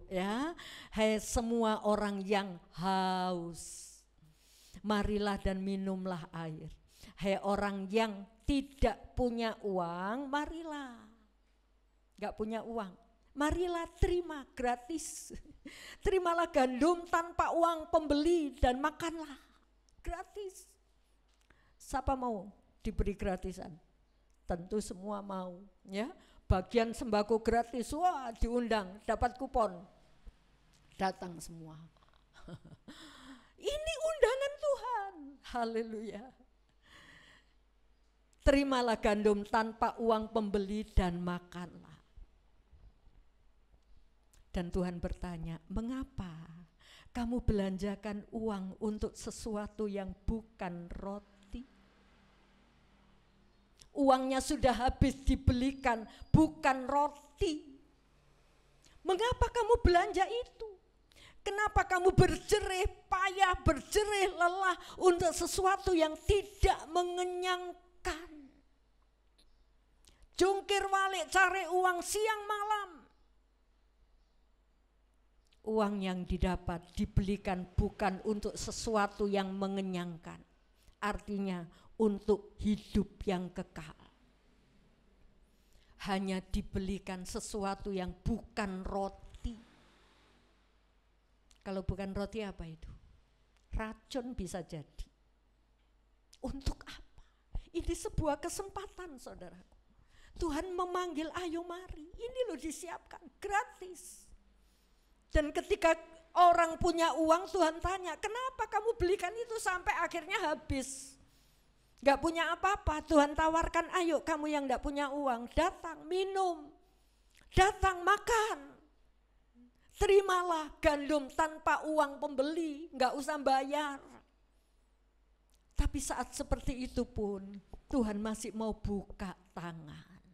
ya. Hai semua orang yang haus, marilah dan minumlah air. Hai orang yang tidak punya uang, marilah. Gak punya uang, marilah terima gratis. Terimalah gandum tanpa uang pembeli dan makanlah gratis. Siapa mau diberi gratisan? Tentu semua mau, ya. bagian sembako gratis, wah diundang, dapat kupon. Datang semua. Ini undangan Tuhan. Haleluya. Terimalah gandum tanpa uang pembeli dan makanlah. Dan Tuhan bertanya, mengapa kamu belanjakan uang untuk sesuatu yang bukan roti? Uangnya sudah habis dibelikan, bukan roti. Mengapa kamu belanja itu? Kenapa kamu berjerih payah, berjerih lelah untuk sesuatu yang tidak mengenyangkan? Jungkir balik cari uang siang malam. Uang yang didapat dibelikan bukan untuk sesuatu yang mengenyangkan. Artinya untuk hidup yang kekal. Hanya dibelikan sesuatu yang bukan roti. Kalau bukan roti apa itu? Racun bisa jadi. Untuk apa? Ini sebuah kesempatan, saudaraku. Tuhan memanggil, ayo mari. Ini loh disiapkan, gratis. Dan ketika orang punya uang, Tuhan tanya, kenapa kamu belikan itu sampai akhirnya habis? Gak punya apa-apa, Tuhan tawarkan, ayo kamu yang gak punya uang, datang minum, datang makan. Terimalah gandum tanpa uang pembeli, gak usah bayar. Tapi saat seperti itu pun Tuhan masih mau buka tangan.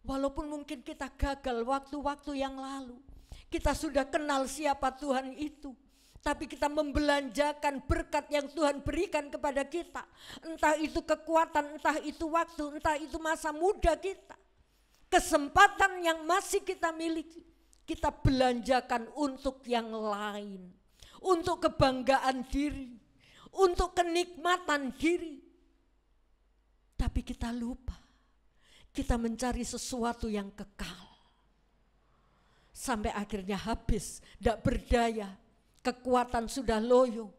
Walaupun mungkin kita gagal waktu-waktu yang lalu, kita sudah kenal siapa Tuhan itu. Tapi kita membelanjakan berkat yang Tuhan berikan kepada kita. Entah itu kekuatan, entah itu waktu, entah itu masa muda kita. Kesempatan yang masih kita miliki, kita belanjakan untuk yang lain. Untuk kebanggaan diri, untuk kenikmatan diri. Tapi kita lupa, kita mencari sesuatu yang kekal. Sampai akhirnya habis, tidak berdaya. Kekuatan sudah loyo,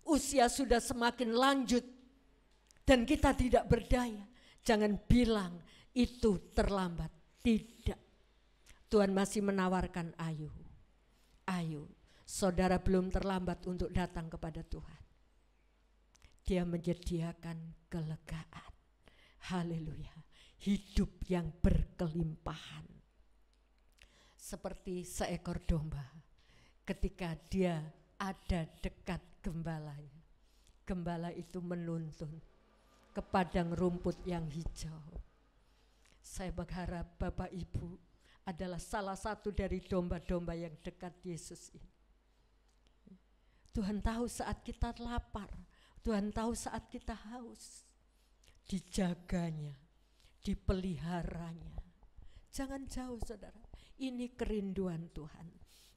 usia sudah semakin lanjut, dan kita tidak berdaya. Jangan bilang itu terlambat, tidak. Tuhan masih menawarkan, ayo, ayo, saudara belum terlambat untuk datang kepada Tuhan. Dia menyediakan kelegaan, haleluya, hidup yang berkelimpahan. Seperti seekor domba, ketika dia ada dekat gembalanya, gembala itu menuntun ke padang rumput yang hijau. Saya berharap Bapak Ibu adalah salah satu dari domba-domba yang dekat Yesus ini. Tuhan tahu saat kita lapar, Tuhan tahu saat kita haus, dijaganya, dipeliharanya. Jangan jauh saudara, ini kerinduan Tuhan.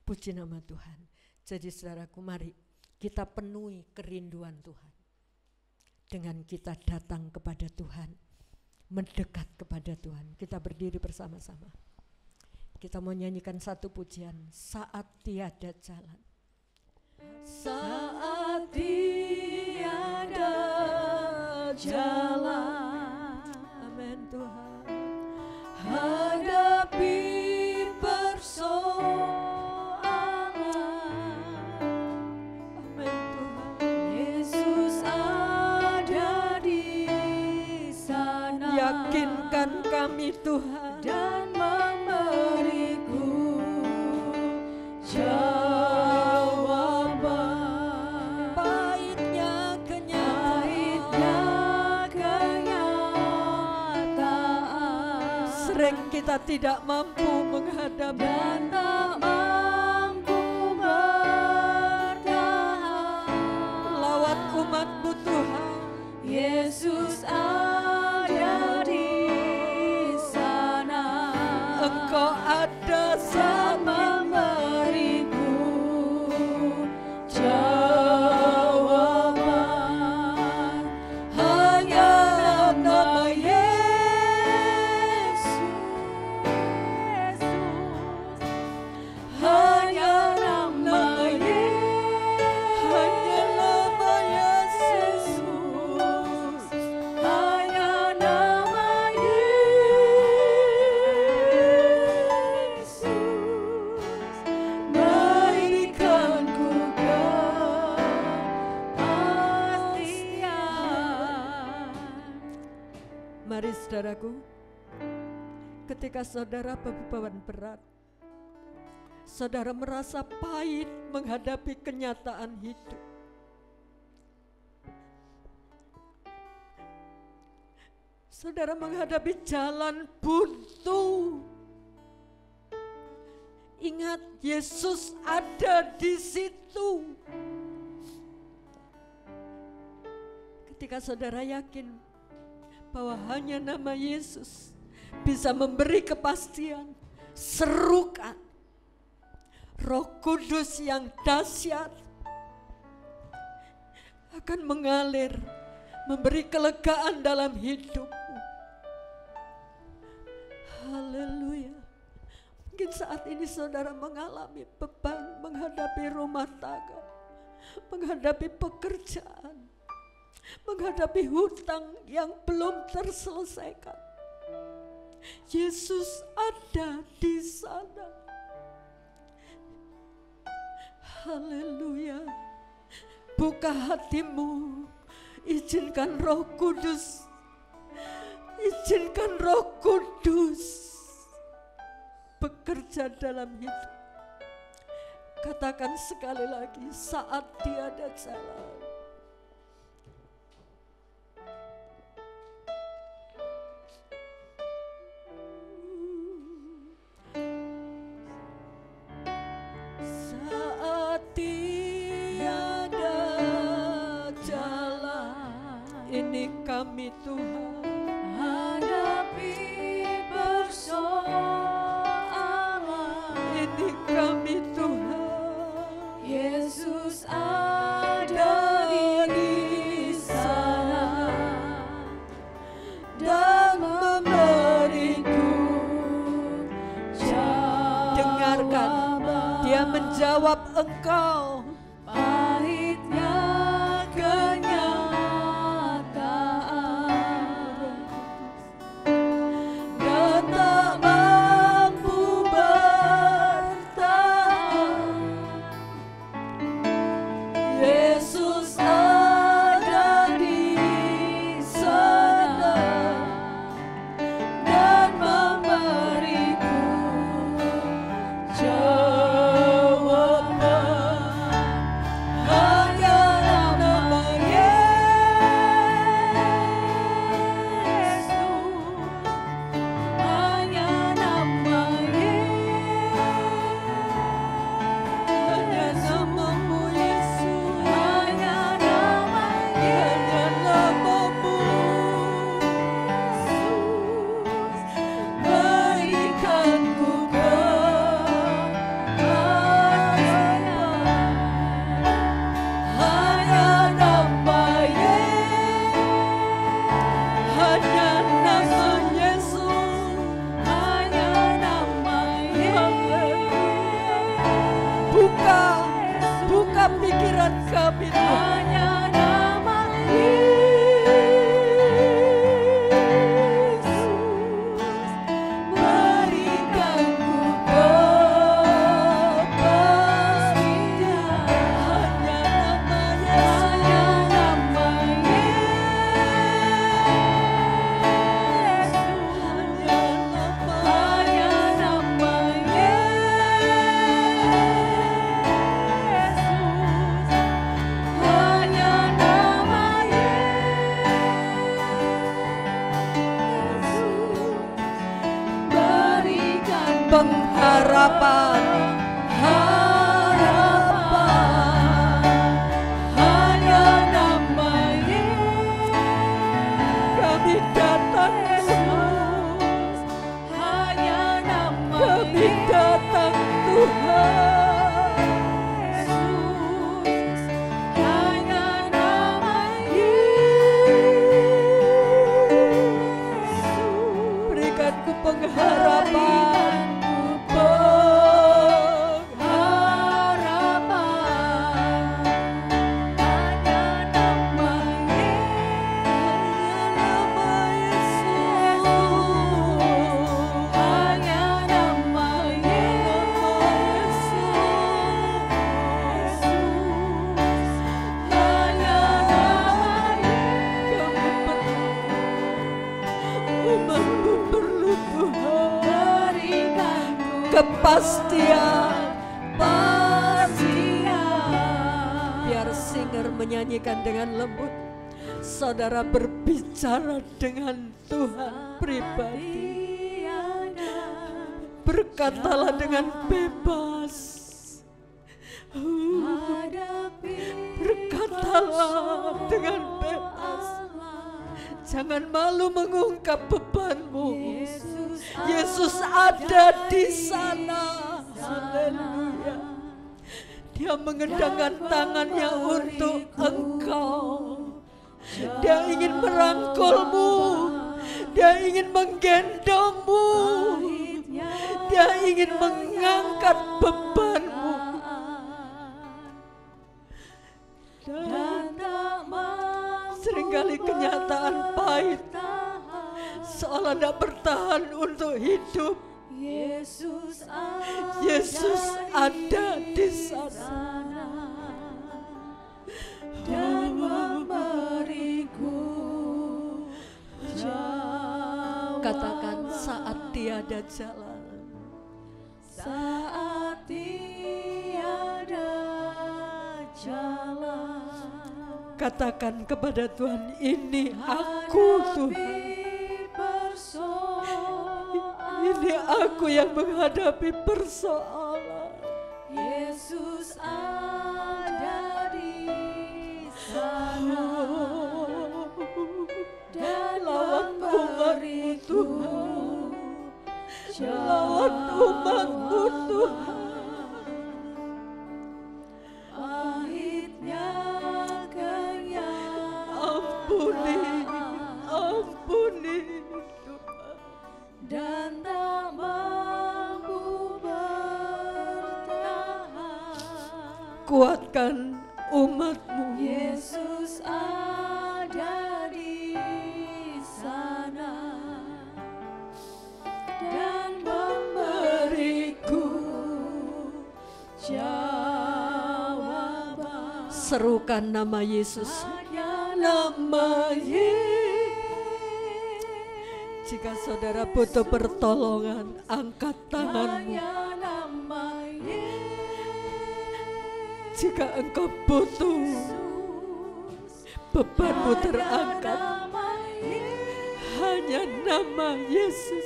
Puji nama Tuhan. Jadi saudaraku, mari kita penuhi kerinduan Tuhan dengan kita datang kepada Tuhan, mendekat kepada Tuhan. Kita berdiri bersama-sama. Kita mau nyanyikan satu pujian, saat tiada jalan. Saat tiada jalan, amin Tuhan, hadapi persoalan. yakinkan kami Tuhan dan memberiku jawaban. Pahitnya kenyataan, sering kita tidak mampu menghadapi dan tak mampu bertahan. Lawat umat-Mu Tuhan, Yesus ada di sana. Engkau ada dan memberiku jawaban. Hanya nama Yesus, hanya nama Yesus, hanya nama Yesus, hanya nama Yesus. Ketika saudara beban berat, saudara merasa pahit menghadapi kenyataan hidup, saudara menghadapi jalan buntu, ingat Yesus ada di situ. Ketika saudara yakin bahwa hanya nama Yesus bisa memberi kepastian, serukan Roh Kudus yang dahsyat akan mengalir, memberi kelegaan dalam hidupmu. Haleluya. Mungkin saat ini saudara mengalami beban menghadapi rumah tangga, menghadapi pekerjaan, menghadapi hutang yang belum terselesaikan. Yesus ada di sana. Haleluya. Buka hatimu, izinkan Roh Kudus, izinkan Roh Kudus bekerja dalam hidup. Katakan sekali lagi, saat tiada jalan. Saat tiada jalan, ini kami Tuhan hadapi persoalan. Ini kami Tuhan, Yesus ada di sana dan memberiku jawaban. dengarkan, Dia menjawab engkau. Pahitnya kenyataan dan tak mampu bertahan. Yesus ada di sana dan memberiku jawaban. Hanya nama Yesus, hanya nama Yesus, hanya namamu Yesus, hanya nama Yesus, namamu Yesus, berikanku keajaiban. Hanya nama Yesus, Hanya nama Yesus. hanya nama Yesus. Buka pikiran kami Tuhan. Hanya nama Yesus, berikanku kepastian. Hanya nama Yesus, hanya nama Yesus, hanya nama Yesus, berikan Pengharapan, harapan. Hanya nama Yesus, kami datang Yesus, hanya nama kami datang Tuhan. Yesus, hanya nama Yesus, Berikanku pengharapan. Umatmu perlu kepastian. Biar singer menyanyikan dengan lembut, saudara berbicara dengan Tuhan pribadi. Berkatalah dengan bebas. Berkatalah dengan bebas. Jangan malu mengungkap bebanmu. Yesus ada di sana. Haleluya. Dia mengendangkan tangannya untuk engkau. Dia ingin merangkulmu. Dia ingin menggendongmu. Dia ingin mengangkat bebanmu. Dan seringkali kenyataan pahit seolah tidak bertahan untuk hidup. Yesus ada di sana dan memberiku jawaban. Katakan saat tiada jalan. Saat tiada jalan. Katakan kepada Tuhan, ini aku Tuhan. Ini aku yang menghadapi persoalan. Yesus ada di sana dan lawan umatmu Tuhan. Lawan umatmu Tuhan. Pahitnya kenyang. Ampuni, ampuni Tuhan. Dan tak mampu bertahan. Kuatkan umatmu. Yesus ada di sana dan memberiku jawaban. Serukan nama Yesus. Nama Yesus. Jika saudara butuh pertolongan, angkat tanganmu. Jika engkau butuh bebanmu terangkat, hanya nama Yesus.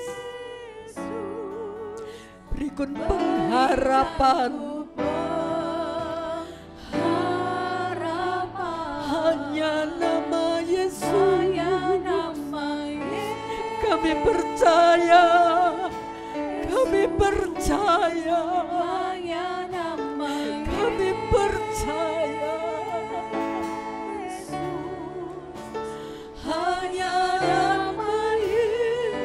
Berikan pengharapan. Hanya nama Yesus. Kami percaya, kami percaya, kami percaya. Hanya nama Yesus.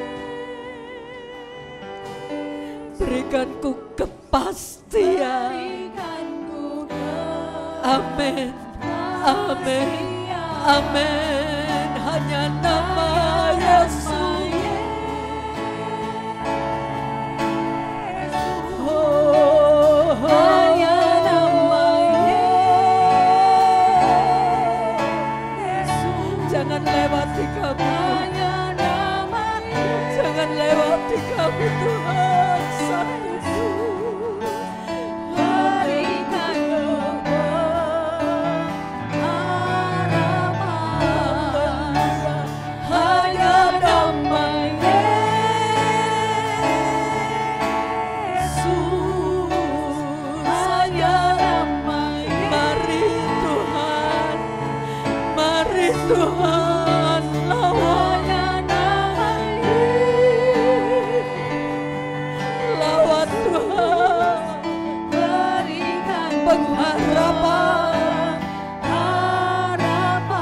Berikanku kepastian. Amin, amin, amin. Hanya nama Yesus. Jangan lewati kami, jangan lewati kami Tuhan. Satu berikanku harapan. Hanya nama Yesus. Hanya nama Yesus. Mari Tuhan, mari Tuhan, lawan nama Yesus. Lawan Tuhan, berikan pengharapan, harapan.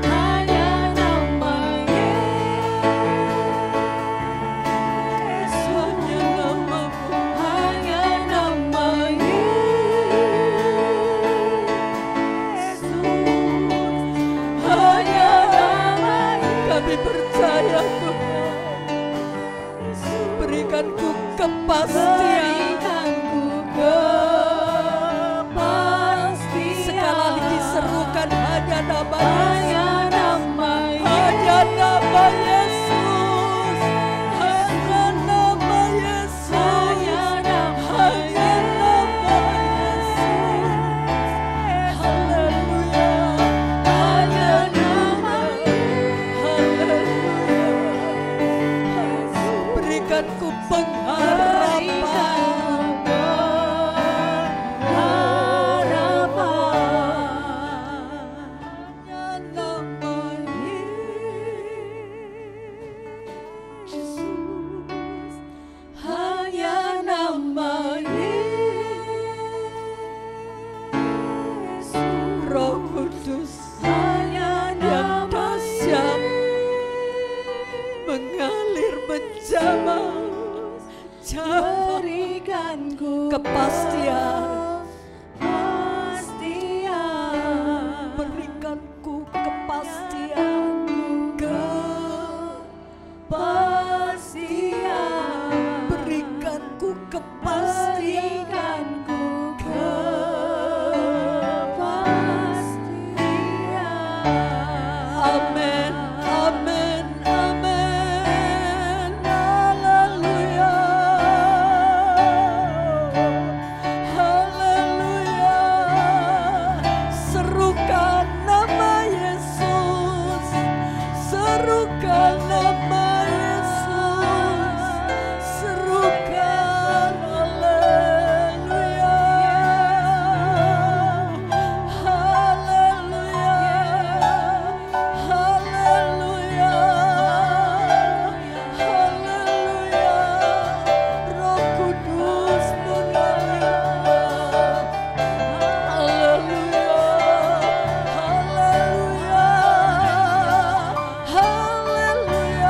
Hanya nama Yesus. Hanya namamu, hanya nama Yesus. Hanya nama Yesus. Kami percaya Tuhan. Berikanku kepastian. Sekali lagi serukan hanya nama Yesus. Hanya nama Yesus. Hanya nama berikanku pengharapan. Berikanku kepastian, kepastian, berikanku kepastian, kepastian, berikanku kepastian, berikanku kepastian. amin, amin, amin, haleluya, haleluya, serukan nama Yesus, serukan nama Yesus, serukan, haleluya, haleluya, haleluya, haleluya, Roh Kudus mengalir, haleluya, haleluya, haleluya,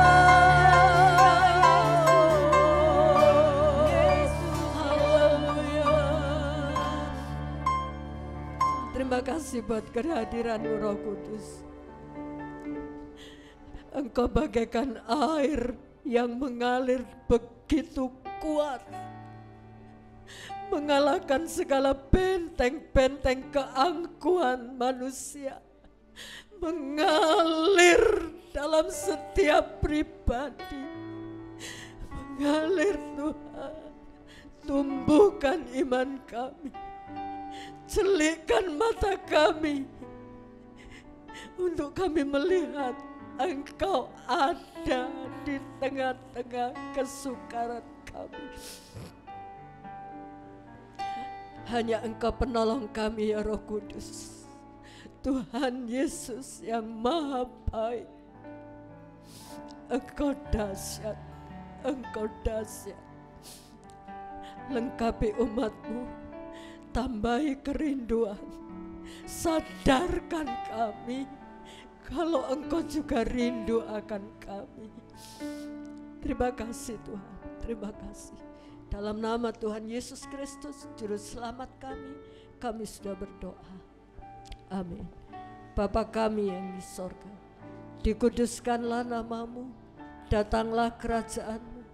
haleluya. Terima kasih buat kehadiran-Mu Roh Kudus. Engkau bagaikan air yang mengalir begitu kuat, mengalahkan segala benteng-benteng keangkuhan manusia, mengalir dalam setiap pribadi, mengalir Tuhan. Tumbuhkan iman kami, celikkan mata kami untuk kami melihat Engkau ada di tengah-tengah kesukaran kami. Hanya Engkau penolong kami ya Roh Kudus. Tuhan Yesus yang maha baik. Engkau dahsyat, Engkau dahsyat. Lengkapi umat-Mu, tambahi kerinduan, sadarkan kami kalau Engkau juga rindu akan kami. Terima kasih Tuhan, terima kasih. Dalam nama Tuhan Yesus Kristus, Juru Selamat kami sudah berdoa. Amin. Bapa kami yang di sorga, dikuduskanlah nama-Mu, datanglah kerajaan-Mu,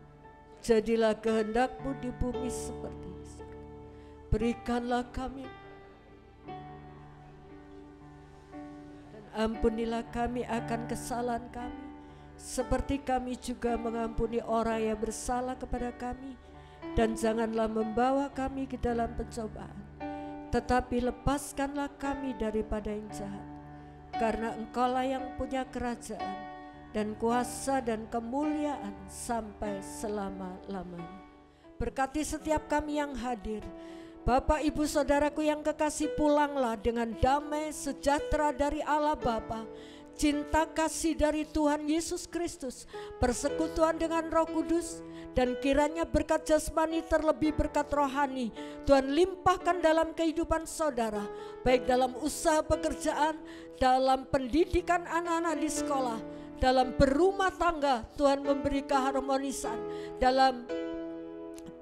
jadilah kehendak-Mu di bumi seperti di surga. Berikanlah kami dan ampunilah kami akan kesalahan kami, seperti kami juga mengampuni orang yang bersalah kepada kami. Dan janganlah membawa kami ke dalam pencobaan, tetapi lepaskanlah kami daripada yang jahat. Karena Engkaulah yang punya kerajaan dan kuasa dan kemuliaan sampai selama-lamanya. Berkati setiap kami yang hadir. Bapak, Ibu, Saudaraku yang kekasih, pulanglah dengan damai sejahtera dari Allah Bapa, cinta kasih dari Tuhan Yesus Kristus, persekutuan dengan Roh Kudus, dan kiranya berkat jasmani terlebih berkat rohani Tuhan limpahkan dalam kehidupan saudara, baik dalam usaha pekerjaan, dalam pendidikan anak-anak di sekolah, dalam berumah tangga. Tuhan memberi keharmonisan dalam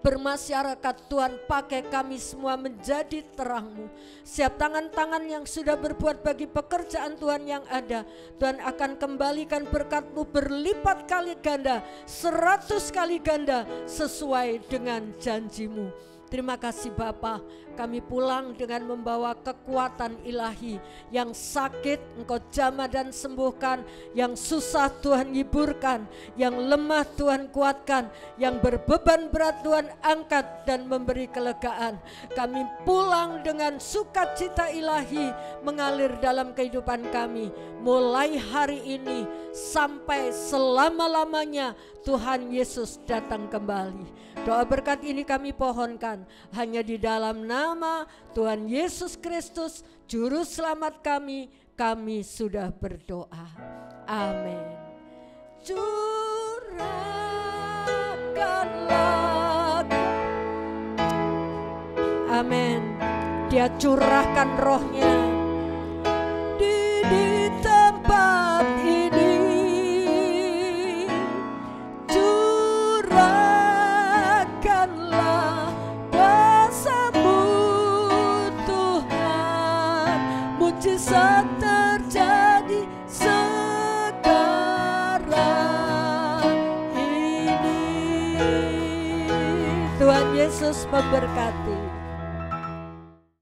bermasyarakat. Tuhan pakai kami semua menjadi terang-Mu. Setiap tangan-tangan yang sudah berbuat bagi pekerjaan Tuhan yang ada, Tuhan akan kembalikan berkat-Mu berlipat kali ganda, 100 kali ganda sesuai dengan janji-Mu. Terima kasih Bapa, Kami pulang dengan membawa kekuatan ilahi. Yang sakit Engkau jamah dan sembuhkan, yang susah Tuhan hiburkan, yang lemah Tuhan kuatkan, yang berbeban berat Tuhan angkat dan memberi kelegaan. Kami pulang dengan sukacita ilahi mengalir dalam kehidupan kami. Mulai hari ini sampai selama-lamanya Tuhan Yesus datang kembali. Doa berkat ini kami pohonkan hanya di dalam nama Tuhan Yesus Kristus, Juru Selamat kami sudah berdoa. Amin. Curahkanlah, amin. Dia curahkan rohnya di tempat ini. Curahkanlah kuasa-Mu Tuhan, mujizat terjadi sekarang ini. Tuhan Yesus memberkati.